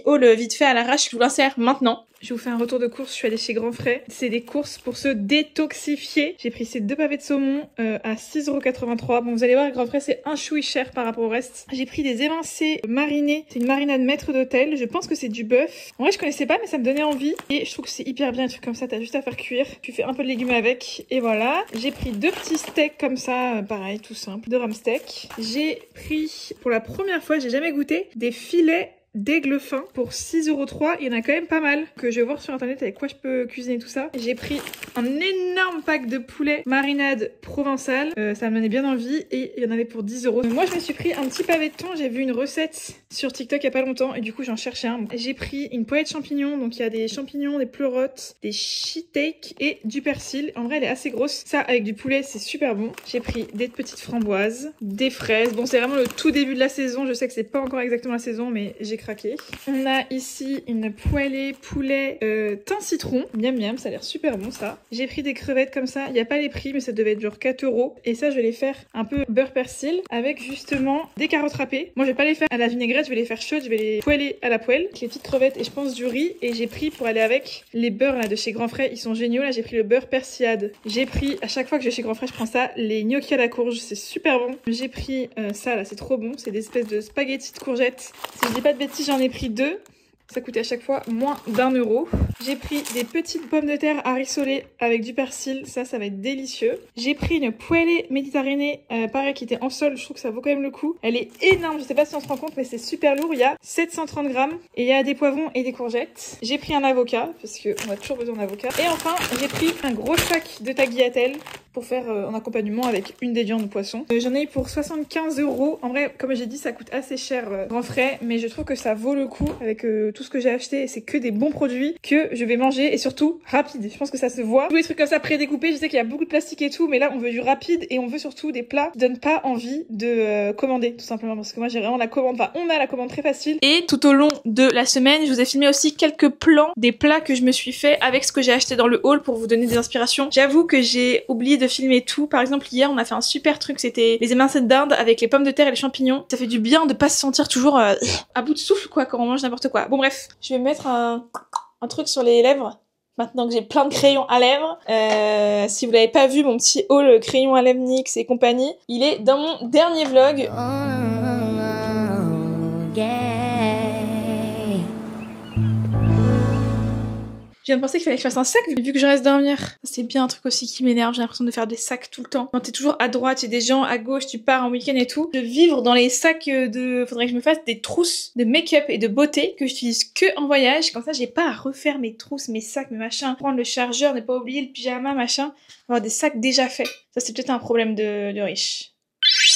haul vite fait à l'arrache, je vous l'insère maintenant. Je vous fais un retour de course, je suis allée chez Grand Frais. C'est des courses pour se détoxifier. J'ai pris ces 2 pavés de saumon à 6,83 €. Bon, vous allez voir, Grand Frais, c'est un chouï cher par rapport au reste. J'ai pris des émincés marinés. C'est une marinade maître d'hôtel. Je pense que c'est du bœuf. En vrai, je connaissais pas, mais ça me donnait envie. Et je trouve que c'est hyper bien, un truc comme ça. T'as juste à faire cuire. Tu fais un peu de légumes avec. Et voilà. J'ai pris 2 petits steaks comme ça. Pareil, tout simple. 2 rames steak. J'ai pris, pour la première fois, j'ai jamais goûté, des filets d'aigle fin pour 6,03 €. Il y en a quand même pas mal que je vais voir sur internet avec quoi je peux cuisiner tout ça. J'ai pris un énorme pack de poulet marinade provençale. Ça me donnait bien envie et il y en avait pour 10 €. Moi je me suis pris un petit pavé de thon. J'ai vu une recette sur TikTok il y a pas longtemps et du coup j'en cherchais un. J'ai pris une poêlée de champignons. Donc il y a des champignons, des pleurotes, des shiitake et du persil. En vrai elle est assez grosse. Ça avec du poulet c'est super bon. J'ai pris des petites framboises, des fraises. Bon c'est vraiment le tout début de la saison. Je sais que c'est pas encore exactement la saison mais j'ai craqué. On a ici une poêlée poulet thym citron. Miam miam, ça a l'air super bon ça. J'ai pris des crevettes comme ça. Il n'y a pas les prix mais ça devait être genre 4 €. Et ça je vais les faire un peu beurre persil avec justement des carottes râpées. Moi je vais pas les faire à la vinaigrette, je vais les faire chaudes, je vais les poêler à la poêle. Avec les petites crevettes et je pense du riz. Et j'ai pris pour aller avec les beurres là de chez Grand Frais. Ils sont géniaux. Là j'ai pris le beurre persillade. J'ai pris, à chaque fois que je vais chez Grand Frais je prends ça, les gnocchis à la courge. C'est super bon. J'ai pris ça là, c'est trop bon. C'est des espèces de spaghettis de courgettes. Si je dis pas de bêtises, j'en ai pris 2. Ça coûtait à chaque fois moins d'1 €. J'ai pris des petites pommes de terre à rissoler avec du persil. Ça va être délicieux. J'ai pris une poêlée méditerranée, pareil, qui était en sol. Je trouve que ça vaut quand même le coup. Elle est énorme. Je sais pas si on se rend compte, mais c'est super lourd. Il y a 730 grammes. Et il y a des poivrons et des courgettes. J'ai pris un avocat, parce qu'on a toujours besoin d'avocat. Et enfin, j'ai pris un gros sac de tagliatelle pour faire en accompagnement avec une des viandes de poisson. J'en ai eu pour 75 €. En vrai, comme j'ai dit, ça coûte assez cher Grand Frais. Mais je trouve que ça vaut le coup avec tout ce que j'ai acheté, c'est que des bons produits que je vais manger et surtout rapide. Je pense que ça se voit. Tous les trucs comme ça prédécoupés, je sais qu'il y a beaucoup de plastique et tout, mais là on veut du rapide et on veut surtout des plats qui donnent pas envie de commander tout simplement parce que moi j'ai vraiment la commande, enfin on a la commande très facile. Et tout au long de la semaine, je vous ai filmé aussi quelques plans des plats que je me suis fait avec ce que j'ai acheté dans le haul pour vous donner des inspirations. J'avoue que j'ai oublié de filmer tout. Par exemple hier on a fait un super truc, c'était les émincés de dinde avec les pommes de terre et les champignons. Ça fait du bien de pas se sentir toujours à bout de souffle quoi quand on mange n'importe quoi. Bon bref. Je vais mettre un truc sur les lèvres. Maintenant que j'ai plein de crayons à lèvres. Si vous l'avez pas vu, mon petit haul crayon à lèvres NYX et compagnie, il est dans mon dernier vlog. Je viens de penser qu'il fallait que je fasse un sac vu que je reste dormir. C'est bien un truc aussi qui m'énerve, j'ai l'impression de faire des sacs tout le temps. Quand t'es toujours à droite, il y a des gens à gauche, tu pars en week-end et tout. De vivre dans les sacs faudrait que je me fasse des trousses de make-up et de beauté que j'utilise que en voyage. Comme ça, j'ai pas à refaire mes trousses, mes sacs, mes machins. Prendre le chargeur, ne pas oublier le pyjama, machin. Avoir des sacs déjà faits. Ça, c'est peut-être un problème de riche.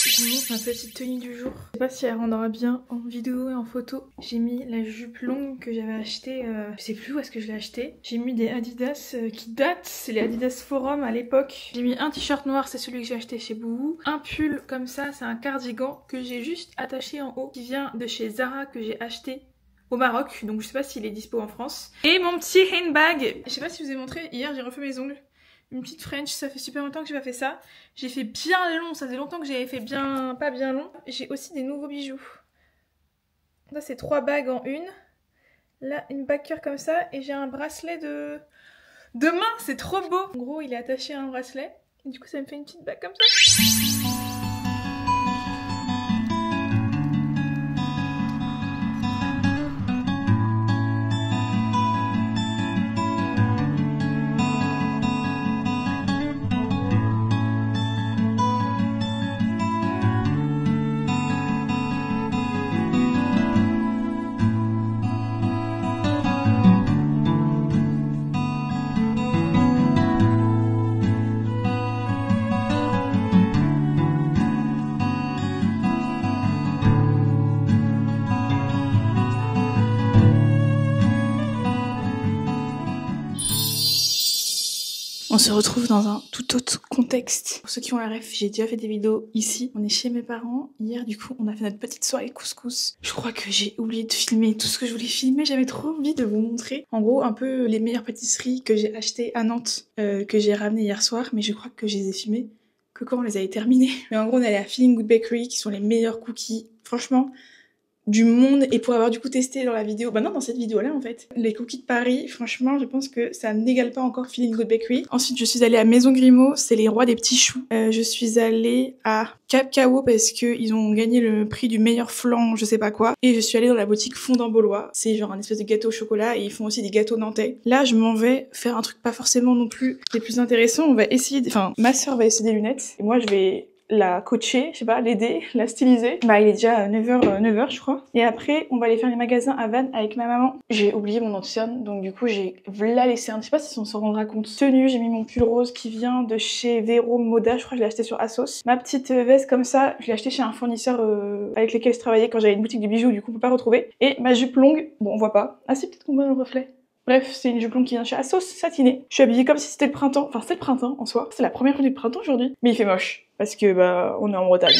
Je vous montre ma petite tenue du jour. Je sais pas si elle rendra bien en vidéo et en photo. J'ai mis la jupe longue que j'avais achetée, je sais plus où est-ce que je l'ai achetée. J'ai mis des Adidas qui datent, c'est les Adidas Forum à l'époque. J'ai mis un t-shirt noir, c'est celui que j'ai acheté chez Bouhou. Un pull comme ça, c'est un cardigan que j'ai juste attaché en haut, qui vient de chez Zara, que j'ai acheté au Maroc, donc je sais pas s'il est dispo en France. Et mon petit handbag. Je sais pas si je vous ai montré, hier j'ai refait mes ongles. Une petite French, ça fait super longtemps que j'ai pas fait ça. J'ai fait bien long, ça faisait longtemps que j'avais fait bien, pas bien long. J'ai aussi des nouveaux bijoux. Là c'est 3 bagues en une. Là une bague cœur comme ça et j'ai un bracelet de main, c'est trop beau. En gros il est attaché à un bracelet et du coup ça me fait une petite bague comme ça. On se retrouve dans un tout autre contexte. Pour ceux qui ont la ref, j'ai déjà fait des vidéos ici. On est chez mes parents. Hier, du coup, on a fait notre petite soirée couscous. Je crois que j'ai oublié de filmer tout ce que je voulais filmer. J'avais trop envie de vous montrer. En gros, un peu les meilleures pâtisseries que j'ai achetées à Nantes, que j'ai ramenées hier soir. Mais je crois que je les ai filmées que quand on les avait terminées. Mais en gros, on est allé à Feeling Good Bakery, qui sont les meilleurs cookies. Franchement, du monde, et pour avoir du coup testé dans la vidéo, bah non dans cette vidéo là en fait, les cookies de Paris, franchement je pense que ça n'égale pas encore Feeling Good Bakery. Ensuite je suis allée à Maison Grimaud, c'est les rois des petits choux. Je suis allée à Cap Cao parce que ils ont gagné le prix du meilleur flan je sais pas quoi, et je suis allée dans la boutique Fondant Baulois, c'est genre un espèce de gâteau au chocolat et ils font aussi des gâteaux nantais. Là je m'en vais faire un truc pas forcément non plus les plus intéressants, on va essayer, enfin ma soeur va essayer des lunettes et moi je vais la coacher, je sais pas, l'aider, la styliser. Bah il est déjà 9h je crois. Et après on va aller faire les magasins à Vannes avec ma maman. J'ai oublié mon nom de cerne, donc du coup j'ai là les cernes, je sais pas si on s'en rendra compte. Tenue, j'ai mis mon pull rose qui vient de chez Vero Moda, je crois que je l'ai acheté sur Asos. Ma petite veste comme ça, je l'ai acheté chez un fournisseur avec lequel je travaillais quand j'avais une boutique de bijoux, du coup on peut pas retrouver. Et ma jupe longue, bon on voit pas. Ah si, peut-être qu'on voit le reflet. Bref, c'est une jupe longue qui vient chez Asos, satinée. Je suis habillée comme si c'était le printemps. Enfin, c'est le printemps en soi. C'est la première journée de printemps aujourd'hui. Mais il fait moche. Parce que, bah, on est en Bretagne.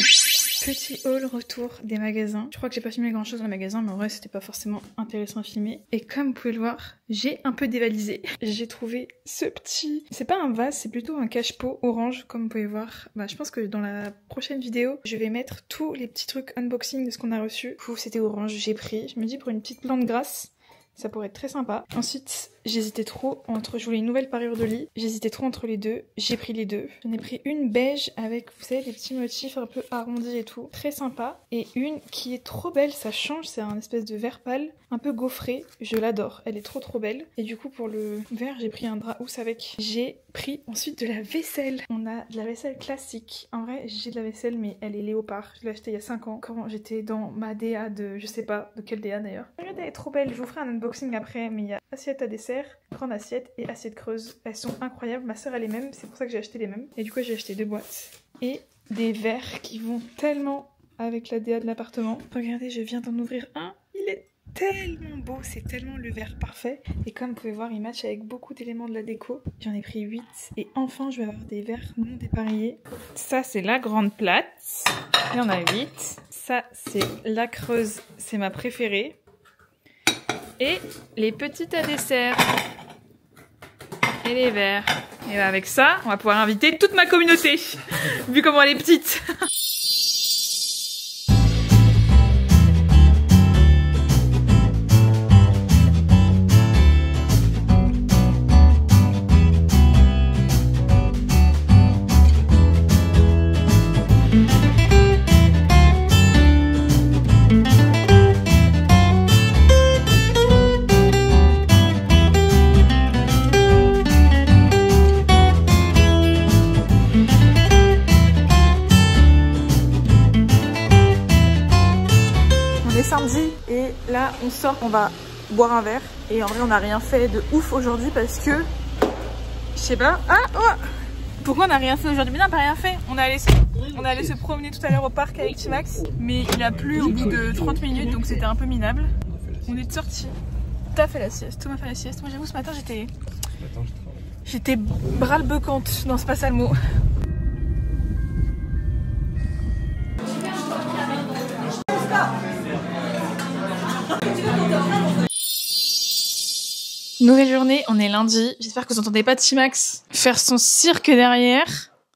Petit haul retour des magasins. Je crois que j'ai pas filmé grand chose dans le magasin, mais en vrai, c'était pas forcément intéressant à filmer. Et comme vous pouvez le voir, j'ai un peu dévalisé. J'ai trouvé ce petit... C'est pas un vase, c'est plutôt un cache-pot orange, comme vous pouvez voir. Bah, je pense que dans la prochaine vidéo, je vais mettre tous les petits trucs unboxing de ce qu'on a reçu. Du coup, c'était orange, j'ai pris. Je me dis, pour une petite plante grasse, ça pourrait être très sympa. Ensuite, j'hésitais trop entre... Je voulais une nouvelle parure de lit. J'hésitais trop entre les deux. J'ai pris les deux. J'en ai pris une beige avec, vous savez, des petits motifs un peu arrondis et tout. Très sympa. Et une qui est trop belle. Ça change. C'est un espèce de vert pâle. Un peu gaufré. Je l'adore. Elle est trop belle. Et du coup, pour le vert, j'ai pris un drap housse avec. J'ai pris ensuite de la vaisselle. On a de la vaisselle classique. En vrai, j'ai de la vaisselle, mais elle est léopard. Je l'ai achetée il y a 5 ans. Quand j'étais dans ma DA de... Je sais pas de quelle DA d'ailleurs. Regardez, elle est trop belle. Je vous ferai un unboxing après. Mais il y a assiette à dessert, grande assiette et assiette creuse. Elles sont incroyables. Ma soeur a les mêmes. C'est pour ça que j'ai acheté les mêmes. Et du coup, j'ai acheté 2 boîtes. Et des verres qui vont tellement avec la DA de l'appartement. Regardez, je viens d'en ouvrir un. Il est tellement beau, c'est tellement le verre parfait. Et comme vous pouvez voir, il match avec beaucoup d'éléments de la déco. J'en ai pris 8. Et enfin, je vais avoir des verres non dépareillés. Ça, c'est la grande plate. Il y en a 8. Ça, c'est la creuse. C'est ma préférée. Et les petites à dessert. Et les verres. Et bah avec ça, on va pouvoir inviter toute ma communauté. Vu comment elle est petite. Samedi et là on sort, on va boire un verre et en vrai on n'a rien fait de ouf aujourd'hui parce que je sais pas, Pourquoi on n'a rien fait aujourd'hui? Mais non, on n'a rien fait. On est allé se promener tout à l'heure au parc avec Timax, mais il a plu au bout de 30 minutes, donc c'était un peu minable. On est sortis. T'as fait la sieste, Thomas fait la sieste. Moi j'avoue ce matin j'étais bras-le-becante. Non, c'est pas ça le mot. Nouvelle journée, on est lundi. J'espère que vous entendez pas Timax faire son cirque derrière.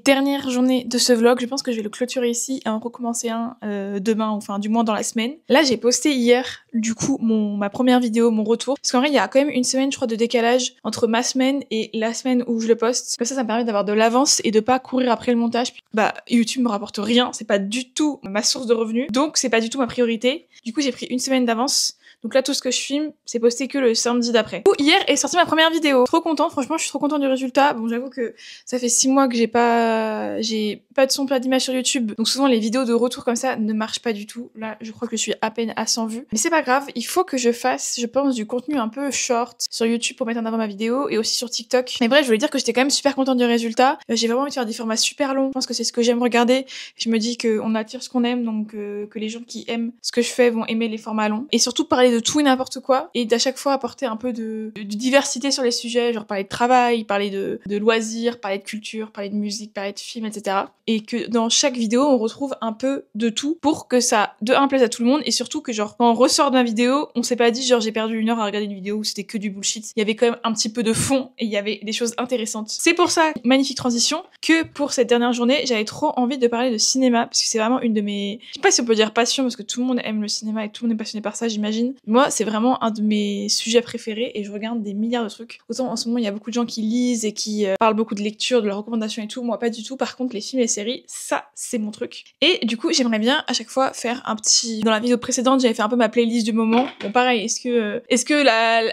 Dernière journée de ce vlog, je pense que je vais le clôturer ici et en recommencer un demain, ou enfin du moins dans la semaine. Là j'ai posté hier du coup ma première vidéo, mon retour, parce qu'en vrai il y a quand même une semaine je crois de décalage entre ma semaine et la semaine où je le poste. Comme ça me permet d'avoir de l'avance et de pas courir après le montage. Bah YouTube me rapporte rien, c'est pas du tout ma source de revenus, donc c'est pas du tout ma priorité. Du coup j'ai pris une semaine d'avance. Donc là, tout ce que je filme, c'est posté que le samedi d'après. Hier est sortie ma première vidéo. Trop contente, franchement, je suis trop contente du résultat. Bon, j'avoue que ça fait 6 mois que j'ai pas de son, pas d'image sur YouTube. Donc souvent, les vidéos de retour comme ça ne marchent pas du tout. Là, je crois que je suis à peine à 100 vues. Mais c'est pas grave, il faut que je fasse, je pense, du contenu un peu short sur YouTube pour mettre en avant ma vidéo et aussi sur TikTok. Mais bref, je voulais dire que j'étais quand même super contente du résultat. J'ai vraiment envie de faire des formats super longs. Je pense que c'est ce que j'aime regarder. Je me dis qu'on attire ce qu'on aime, donc que les gens qui aiment ce que je fais vont aimer les formats longs. Et surtout parler de tout et n'importe quoi et d'à chaque fois apporter un peu de diversité sur les sujets, genre parler de travail, parler de loisirs, parler de culture, parler de musique, parler de films, etc. Et que dans chaque vidéo on retrouve un peu de tout pour que ça de un plaise à tout le monde et surtout que genre quand on ressort de ma vidéo on s'est pas dit genre j'ai perdu 1 heure à regarder une vidéo où c'était que du bullshit. Il y avait quand même un petit peu de fond et il y avait des choses intéressantes. C'est pour ça, magnifique transition, que pour cette dernière journée j'avais trop envie de parler de cinéma parce que c'est vraiment une de mes, je sais pas si on peut dire passion parce que tout le monde aime le cinéma et tout le monde est passionné par ça j'imagine. Moi c'est vraiment un de mes sujets préférés et je regarde des milliards de trucs. Autant en ce moment il y a beaucoup de gens qui lisent et qui parlent beaucoup de lecture, de leurs recommandations et tout, moi pas du tout. Par contre les films et les séries, ça c'est mon truc. Et du coup j'aimerais bien à chaque fois faire un petit... Dans la vidéo précédente j'avais fait un peu ma playlist du moment. Bon pareil, est-ce que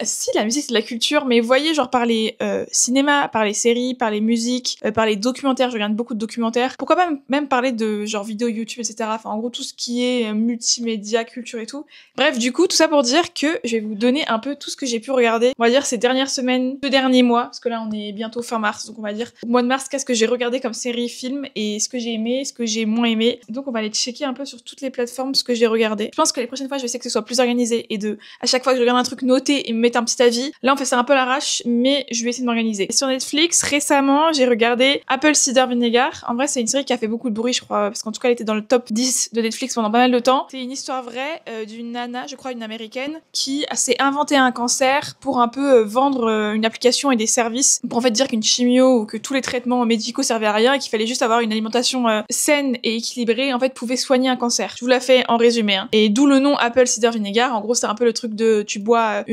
si la musique c'est de la culture, mais voyez genre par les cinéma, par les séries, par les musiques, par les documentaires, je regarde beaucoup de documentaires. Pourquoi pas même parler de genre vidéos YouTube, etc. Enfin en gros tout ce qui est multimédia, culture et tout. Bref, du coup tout ça pour dire que je vais vous donner un peu tout ce que j'ai pu regarder, on va dire ces dernières semaines, ce dernier mois, parce que là on est bientôt fin mars, donc on va dire au mois de mars, qu'est-ce que j'ai regardé comme série, film, et ce que j'ai aimé, ce que j'ai moins aimé. Donc on va aller checker un peu sur toutes les plateformes ce que j'ai regardé. Je pense que les prochaines fois je vais essayer que ce soit plus organisé et de, à chaque fois que je regarde un truc, noter et me mettre un petit avis. Là on fait ça un peu à l'arrache, mais je vais essayer de m'organiser. Sur Netflix, récemment j'ai regardé Apple Cider Vinegar. En vrai c'est une série qui a fait beaucoup de bruit je crois, parce qu'en tout cas elle était dans le top 10 de Netflix pendant pas mal de temps. C'est une histoire vraie d'une nana, je crois une américaine, qui s'est inventée un cancer pour un peu vendre une application et des services pour en fait dire qu'une chimio ou que tous les traitements médicaux servaient à rien et qu'il fallait juste avoir une alimentation saine et équilibrée en fait pouvait soigner un cancer. Je vous la fais en résumé hein. Et d'où le nom Apple Cider Vinegar. En gros c'est un peu le truc de tu bois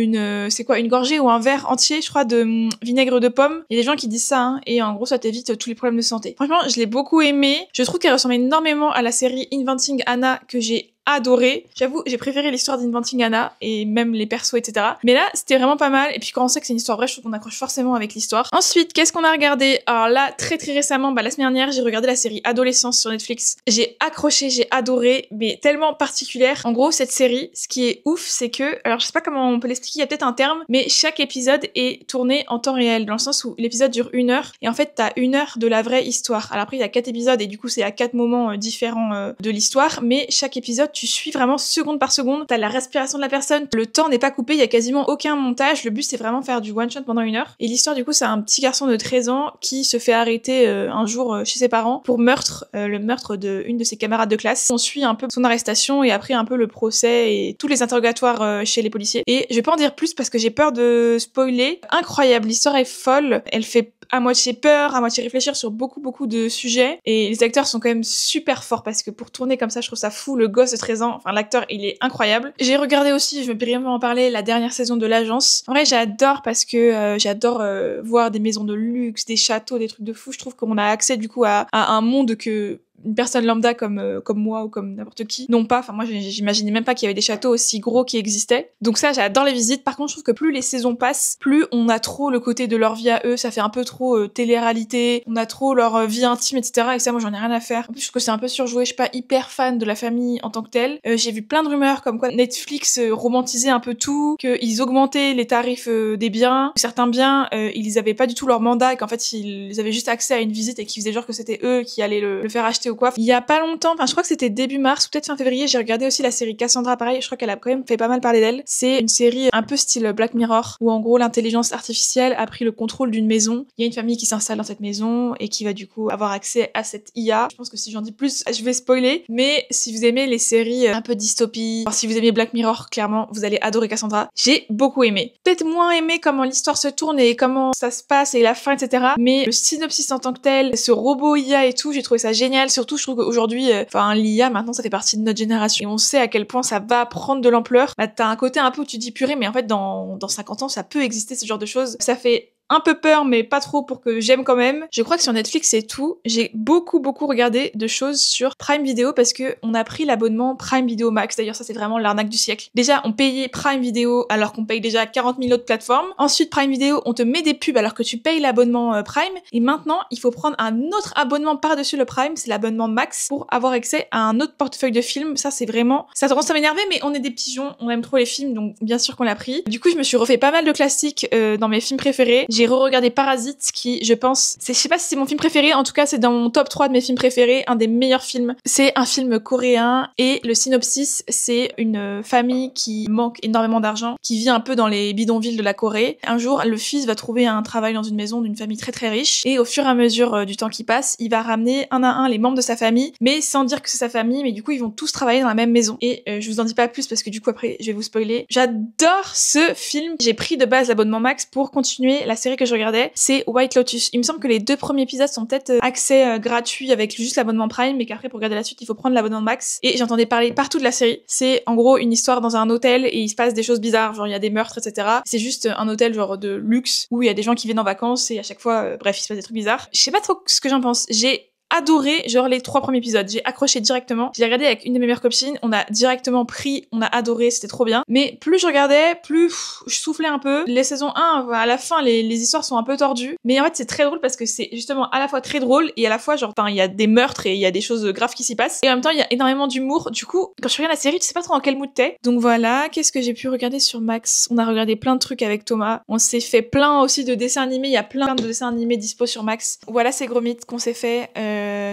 c'est quoi, une gorgée ou un verre entier je crois de vinaigre de pomme. Il y a des gens qui disent ça hein, et en gros ça t'évite tous les problèmes de santé. Franchement je l'ai beaucoup aimé. Je trouve qu'elle ressemble énormément à la série Inventing Anna que j'ai adoré. J'avoue, j'ai préféré l'histoire d'Inventing Anna et même les persos, etc. Mais là, c'était vraiment pas mal. Et puis quand on sait que c'est une histoire vraie, je trouve qu'on accroche forcément avec l'histoire. Ensuite, qu'est-ce qu'on a regardé? Alors là, très récemment, la semaine dernière, j'ai regardé la série Adolescence sur Netflix. J'ai accroché, j'ai adoré, mais tellement particulière. En gros, cette série, ce qui est ouf, c'est que, alors je sais pas comment on peut l'expliquer, il y a peut-être un terme, mais chaque épisode est tourné en temps réel, dans le sens où l'épisode dure 1 heure, et en fait, t'as 1 heure de la vraie histoire. Alors après, il y a 4 épisodes, et du coup, c'est à 4 moments différents de l'histoire, mais chaque épisode, tu suis vraiment seconde par seconde, t'as la respiration de la personne, le temps n'est pas coupé, il y a quasiment aucun montage, le but c'est vraiment faire du one shot pendant 1 heure. Et l'histoire du coup c'est un petit garçon de 13 ans qui se fait arrêter un jour chez ses parents pour meurtre, le meurtre d'une de ses camarades de classe. On suit un peu son arrestation et après un peu le procès et tous les interrogatoires chez les policiers. Et je vais pas en dire plus parce que j'ai peur de spoiler. Incroyable, l'histoire est folle, elle fait à moitié peur, à moitié réfléchir sur beaucoup de sujets. Et les acteurs sont quand même super forts parce que pour tourner comme ça, je trouve ça fou. Le gosse de 13 ans, enfin l'acteur, il est incroyable. J'ai regardé aussi, je vais brièvement en parler, la dernière saison de L'Agence. En vrai, j'adore parce que j'adore voir des maisons de luxe, des châteaux, des trucs de fou. Je trouve qu'on a accès du coup à un monde que une personne lambda comme moi ou comme n'importe qui n'ont pas. Enfin moi j'imaginais même pas qu'il y avait des châteaux aussi gros qui existaient. Donc ça j'adore les visites. Par contre je trouve que plus les saisons passent, plus on a trop le côté de leur vie à eux, ça fait un peu trop télé-réalité, on a trop leur vie intime, etc. Et ça moi j'en ai rien à faire. En plus je trouve que c'est un peu surjoué, je suis pas hyper fan de la famille en tant que telle. J'ai vu plein de rumeurs comme quoi Netflix romantisait un peu tout, qu'ils augmentaient les tarifs des biens. Certains biens, ils avaient pas du tout leur mandat et qu'en fait ils avaient juste accès à une visite et qu'ils faisaient genre que c'était eux qui allaient le faire acheter ou quoi. Il y a pas longtemps, enfin je crois que c'était début mars ou peut-être fin février, j'ai regardé aussi la série Cassandra, pareil, je crois qu'elle a quand même fait pas mal parler d'elle. C'est une série un peu style Black Mirror où en gros l'intelligence artificielle a pris le contrôle d'une maison. Il y a une famille qui s'installe dans cette maison et qui va du coup avoir accès à cette IA. Je pense que si j'en dis plus, je vais spoiler, mais si vous aimez les séries un peu dystopie, si vous aimez Black Mirror, clairement vous allez adorer Cassandra. J'ai beaucoup aimé. Peut-être moins aimé comment l'histoire se tourne et comment ça se passe et la fin, etc. Mais le synopsis en tant que tel, ce robot IA et tout, j'ai trouvé ça génial. Surtout, je trouve qu'aujourd'hui, l'IA, maintenant, ça fait partie de notre génération. Et on sait à quel point ça va prendre de l'ampleur. Bah, t'as un côté un peu où tu dis purée, mais en fait, dans 50 ans, ça peut exister, ce genre de choses. Ça fait un peu peur, mais pas trop pour que j'aime quand même. Je crois que sur Netflix, c'est tout. J'ai beaucoup regardé de choses sur Prime Video parce que on a pris l'abonnement Prime Video Max. D'ailleurs, ça, c'est vraiment l'arnaque du siècle. Déjà, on payait Prime Video alors qu'on paye déjà 40 000 autres plateformes. Ensuite, Prime Video, on te met des pubs alors que tu payes l'abonnement Prime. Et maintenant, il faut prendre un autre abonnement par-dessus le Prime, c'est l'abonnement Max, pour avoir accès à un autre portefeuille de films. Ça, c'est vraiment... Ça commence à m'énerver, mais on est des pigeons, on aime trop les films, donc bien sûr qu'on l'a pris. Du coup, je me suis refait pas mal de classiques dans mes films préférés. J'ai re-regardé Parasite, qui, je pense, je sais pas si c'est mon film préféré, en tout cas, c'est dans mon top 3 de mes films préférés, un des meilleurs films. C'est un film coréen, et le synopsis, c'est une famille qui manque énormément d'argent, qui vit un peu dans les bidonvilles de la Corée. Un jour, le fils va trouver un travail dans une maison d'une famille très riche, et au fur et à mesure du temps qui passe, il va ramener un à un les membres de sa famille, mais sans dire que c'est sa famille, mais du coup, ils vont tous travailler dans la même maison. Et je vous en dis pas plus, parce que du coup, après, je vais vous spoiler. J'adore ce film. J'ai pris de base l'abonnement Max pour continuer la série que je regardais. C'est White Lotus. Il me semble que les 2 premiers épisodes sont peut-être accès gratuit avec juste l'abonnement Prime, mais qu'après pour regarder la suite il faut prendre l'abonnement Max. Et j'entendais parler partout de la série. C'est en gros une histoire dans un hôtel et il se passe des choses bizarres, genre il y a des meurtres, etc. C'est juste un hôtel genre de luxe où il y a des gens qui viennent en vacances et à chaque fois, bref, il se passe des trucs bizarres. Je sais pas trop ce que j'en pense. J'ai adoré genre les 3 premiers épisodes, j'ai accroché directement. J'ai regardé avec une de mes meilleures copines, on a directement pris, on a adoré, c'était trop bien. Mais plus je regardais, plus je soufflais un peu. Les saisons 1, à la fin, les histoires sont un peu tordues. Mais en fait, c'est très drôle parce que c'est justement à la fois très drôle et à la fois genre, il y a des meurtres et il y a des choses graves qui s'y passent. Et en même temps, il y a énormément d'humour. Du coup, quand je regarde la série, tu sais pas trop dans quel mood t'es. Donc voilà, qu'est-ce que j'ai pu regarder sur Max? On a regardé plein de trucs avec Thomas. On s'est fait plein aussi de dessins animés. Il y a plein de dessins animés dispo sur Max. Voilà ces gros mythes qu'on s'est fait.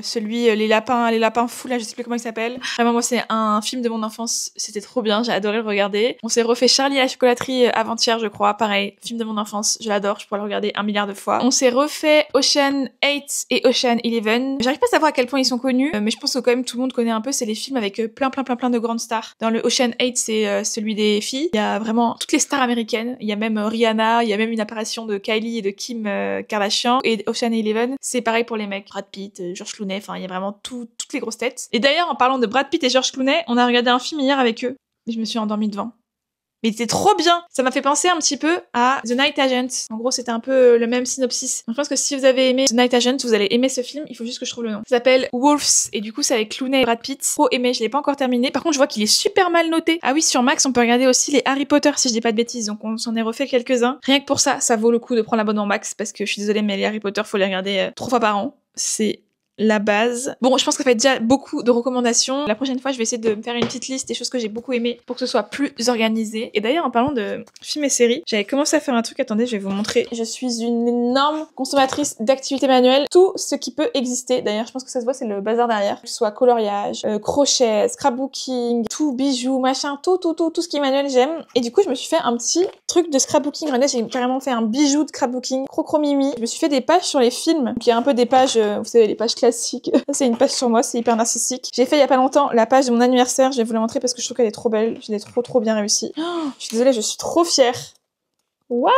Celui les lapins fous là, je sais plus comment il s'appelle. Vraiment moi c'est un film de mon enfance, c'était trop bien, j'ai adoré le regarder. On s'est refait Charlie à la chocolaterie avant-hier je crois, pareil, film de mon enfance, je l'adore, je pourrais le regarder 1 milliard de fois. On s'est refait Ocean 8 et Ocean 11. J'arrive pas à savoir à quel point ils sont connus, mais je pense que quand même tout le monde connaît un peu, c'est les films avec plein de grandes stars. Dans le Ocean 8 c'est celui des filles, il y a vraiment toutes les stars américaines, il y a même Rihanna, il y a même une apparition de Kylie et de Kim Kardashian. Et Ocean 11 c'est pareil pour les mecs, Brad Pitt, George Clooney, enfin il y a vraiment toutes les grosses têtes. Et d'ailleurs en parlant de Brad Pitt et George Clooney, on a regardé un film hier avec eux et je me suis endormie devant. Mais c'était trop bien. Ça m'a fait penser un petit peu à The Night Agent. En gros, c'était un peu le même synopsis. Donc, je pense que si vous avez aimé The Night Agent, vous allez aimer ce film. Il faut juste que je trouve le nom. Ça s'appelle Wolves. Et du coup, c'est avec Clooney et Brad Pitt. Trop aimé. Je l'ai pas encore terminé. Par contre, je vois qu'il est super mal noté. Ah oui, sur Max, on peut regarder aussi les Harry Potter, si je dis pas de bêtises. Donc, on s'en est refait quelques-uns. Rien que pour ça, ça vaut le coup de prendre l'abonnement Max. Parce que je suis désolée, mais les Harry Potter, faut les regarder 3 fois par an. C'est la base. Bon, je pense que ça fait déjà beaucoup de recommandations. La prochaine fois, je vais essayer de me faire une petite liste des choses que j'ai beaucoup aimées pour que ce soit plus organisé. Et d'ailleurs, en parlant de films et séries, j'avais commencé à faire un truc. Attendez, je vais vous montrer. Je suis une énorme consommatrice d'activités manuelles. Tout ce qui peut exister. D'ailleurs, je pense que ça se voit, c'est le bazar derrière. Que ce soit coloriage, crochet, scrapbooking, tout, bijoux, machin, tout ce qui est manuel, j'aime. Et du coup, je me suis fait un petit truc de scrapbooking. Regardez, j'ai carrément fait un bijou de scrapbooking. Crocromimi. Je me suis fait des pages sur les films. Donc, il y a un peu des pages, vous savez, les pages classiques. Ça, c'est une page sur moi, c'est hyper narcissique. J'ai fait il y a pas longtemps la page de mon anniversaire, je vais vous la montrer parce que je trouve qu'elle est trop belle, je l'ai trop bien réussi. Oh, je suis désolée, je suis trop fière. Waouh!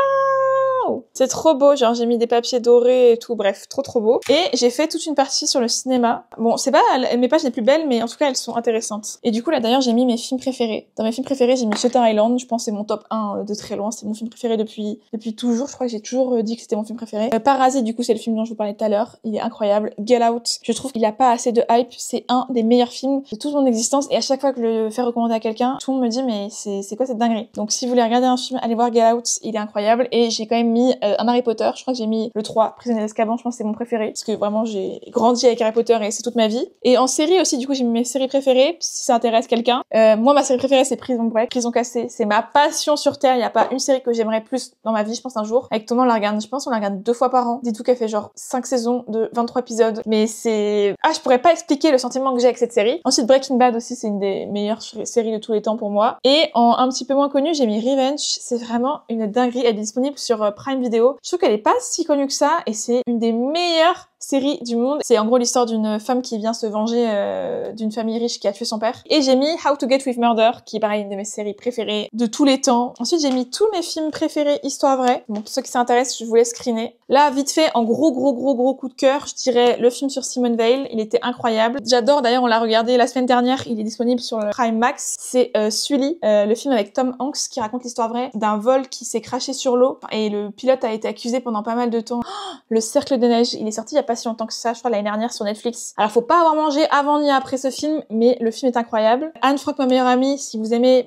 Wow! C'est trop beau, genre j'ai mis des papiers dorés et tout, bref, trop beau. Et j'ai fait toute une partie sur le cinéma. Bon, c'est pas mes pages les plus belles, mais en tout cas elles sont intéressantes. Et du coup là d'ailleurs j'ai mis mes films préférés. Dans mes films préférés j'ai mis Shutter Island, je pense que c'est mon top 1 de très loin, c'est mon film préféré depuis toujours, je crois que j'ai toujours dit que c'était mon film préféré. Parasite du coup c'est le film dont je vous parlais tout à l'heure, il est incroyable. Get Out, je trouve qu'il a pas assez de hype, c'est un des meilleurs films de toute mon existence et à chaque fois que je le fais recommander à quelqu'un, tout le monde me dit mais c'est quoi cette dinguerie. Donc si vous voulez regarder un film, allez voir Get Out, il est incroyable. Et j'ai quand même mis un Harry Potter, je crois que j'ai mis le 3, Prisonnier d'Azkaban, je pense que c'est mon préféré parce que vraiment j'ai grandi avec Harry Potter et c'est toute ma vie. Et en série aussi du coup j'ai mis mes séries préférées si ça intéresse quelqu'un. Moi ma série préférée c'est Prison Break, Prison Cassée, c'est ma passion sur terre, il y a pas une série que j'aimerais plus dans ma vie, je pense un jour. Avec Thomas on la regarde, je pense on la regarde 2 fois par an. Dites-vous qu'elle fait genre 5 saisons de 23 épisodes, mais c'est je pourrais pas expliquer le sentiment que j'ai avec cette série. Ensuite Breaking Bad aussi c'est une des meilleures séries de tous les temps pour moi. Et en un petit peu moins connu, j'ai mis Revenge, c'est vraiment une dinguerie, elle est disponible sur Prime Video. Je trouve qu'elle est pas si connue que ça et c'est une des meilleures série du monde. C'est en gros l'histoire d'une femme qui vient se venger d'une famille riche qui a tué son père. Et j'ai mis How to Get with Murder, qui est pareil une de mes séries préférées de tous les temps. Ensuite j'ai mis tous mes films préférés histoire vraie. Bon, pour ceux qui s'intéressent, je vous laisse screener. Là, vite fait, en gros coup de cœur, je dirais le film sur Simone Veil. Il était incroyable. J'adore, d'ailleurs on l'a regardé la semaine dernière, il est disponible sur le Prime Max. C'est Sully, le film avec Tom Hanks qui raconte l'histoire vraie d'un vol qui s'est crashé sur l'eau et le pilote a été accusé pendant pas mal de temps. Le Cercle des Neiges, il est sorti il y a pas si longtemps que ça, je crois l'année dernière sur Netflix. Alors faut pas avoir mangé avant ni après ce film, mais le film est incroyable. Anne Frank, ma meilleure amie, si vous aimez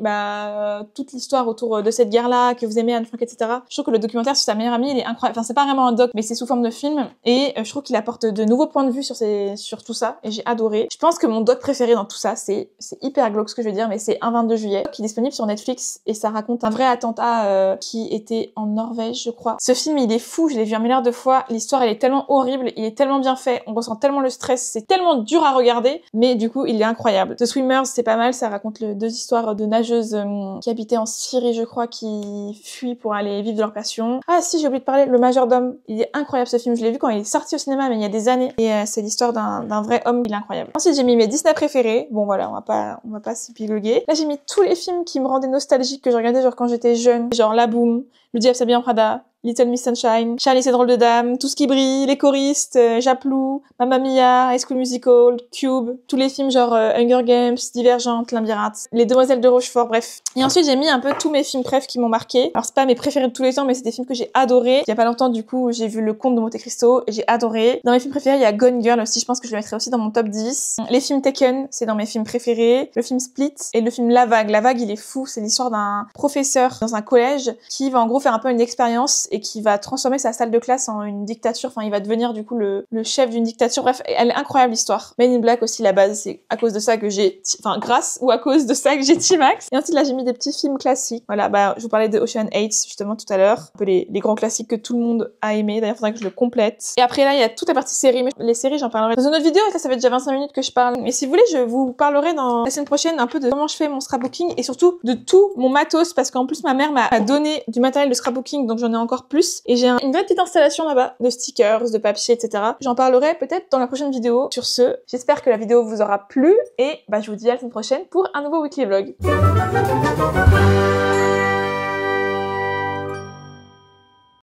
toute l'histoire autour de cette guerre-là, que vous aimez Anne Frank, etc. Je trouve que le documentaire sur sa meilleure amie, il est incroyable. Enfin c'est pas vraiment un doc, mais c'est sous forme de film, et je trouve qu'il apporte de nouveaux points de vue sur tout ça, et j'ai adoré. Je pense que mon doc préféré dans tout ça, c'est hyper glauque ce que je veux dire, mais c'est Un 22 juillet, qui est disponible sur Netflix, et ça raconte un vrai attentat qui était en Norvège, je crois. Ce film, il est fou, je l'ai vu un milliard de fois. L'histoire, elle est tellement horrible, il est tellement bien fait, on ressent tellement le stress, c'est tellement dur à regarder, mais du coup il est incroyable. The Swimmers, c'est pas mal, ça raconte deux histoires de nageuses qui habitaient en Syrie, je crois, qui fuient pour aller vivre de leur passion. Ah si, j'ai oublié de parler, Le Majordome, il est incroyable ce film, je l'ai vu quand il est sorti au cinéma, mais il y a des années, et c'est l'histoire d'un vrai homme, il est incroyable. Ensuite j'ai mis mes Disney préférés, bon voilà, on va pas s'épiloguer. Là j'ai mis tous les films qui me rendaient nostalgique, que je regardais genre quand j'étais jeune, genre La Boum, Le Diable s'habille en Prada, Little Miss Sunshine, Charlie c'est drôle de dame, Tout ce qui brille, Les choristes, Japlou, Mamma Mia, High School Musical, Cube, tous les films genre Hunger Games, Divergente, Labyrinthe, Les Demoiselles de Rochefort, bref. Et ensuite j'ai mis un peu tous mes films préf qui m'ont marqué. Alors c'est pas mes préférés de tous les temps, mais c'est des films que j'ai adorés. Il y a pas longtemps du coup j'ai vu Le Comte de Monte Cristo et j'ai adoré. Dans mes films préférés il y a Gone Girl aussi, je pense que je le mettrai aussi dans mon top 10. Les films Taken, c'est dans mes films préférés. Le film Split et le film La Vague. La Vague il est fou, c'est l'histoire d'un professeur dans un collège qui va en gros faire un peu une expérience et qui va transformer sa salle de classe en une dictature. Enfin, il va devenir du coup le chef d'une dictature. Bref, elle est incroyable l'histoire. Men in Black aussi, la base, c'est à cause de ça que j'ai... Enfin, grâce ou à cause de ça que j'ai T-Max. Et ensuite, là, j'ai mis des petits films classiques. Voilà, je vous parlais de Ocean 8, justement, tout à l'heure. Un peu les grands classiques que tout le monde a aimé. D'ailleurs, faudrait que je le complète. Et après, là, il y a toute la partie série. Mais les séries, j'en parlerai dans une autre vidéo. Et ça fait déjà 25 minutes que je parle. Mais si vous voulez, je vous parlerai dans la semaine prochaine un peu de comment je fais mon scrapbooking et surtout de tout mon matos. Parce qu'en plus, ma mère m'a donné du matériel de scrapbooking, donc j'en ai encore plus. Et j'ai une vraie petite installation là-bas de stickers, de papier, etc. J'en parlerai peut-être dans la prochaine vidéo. Sur ce, j'espère que la vidéo vous aura plu et je vous dis à la semaine prochaine pour un nouveau weekly vlog.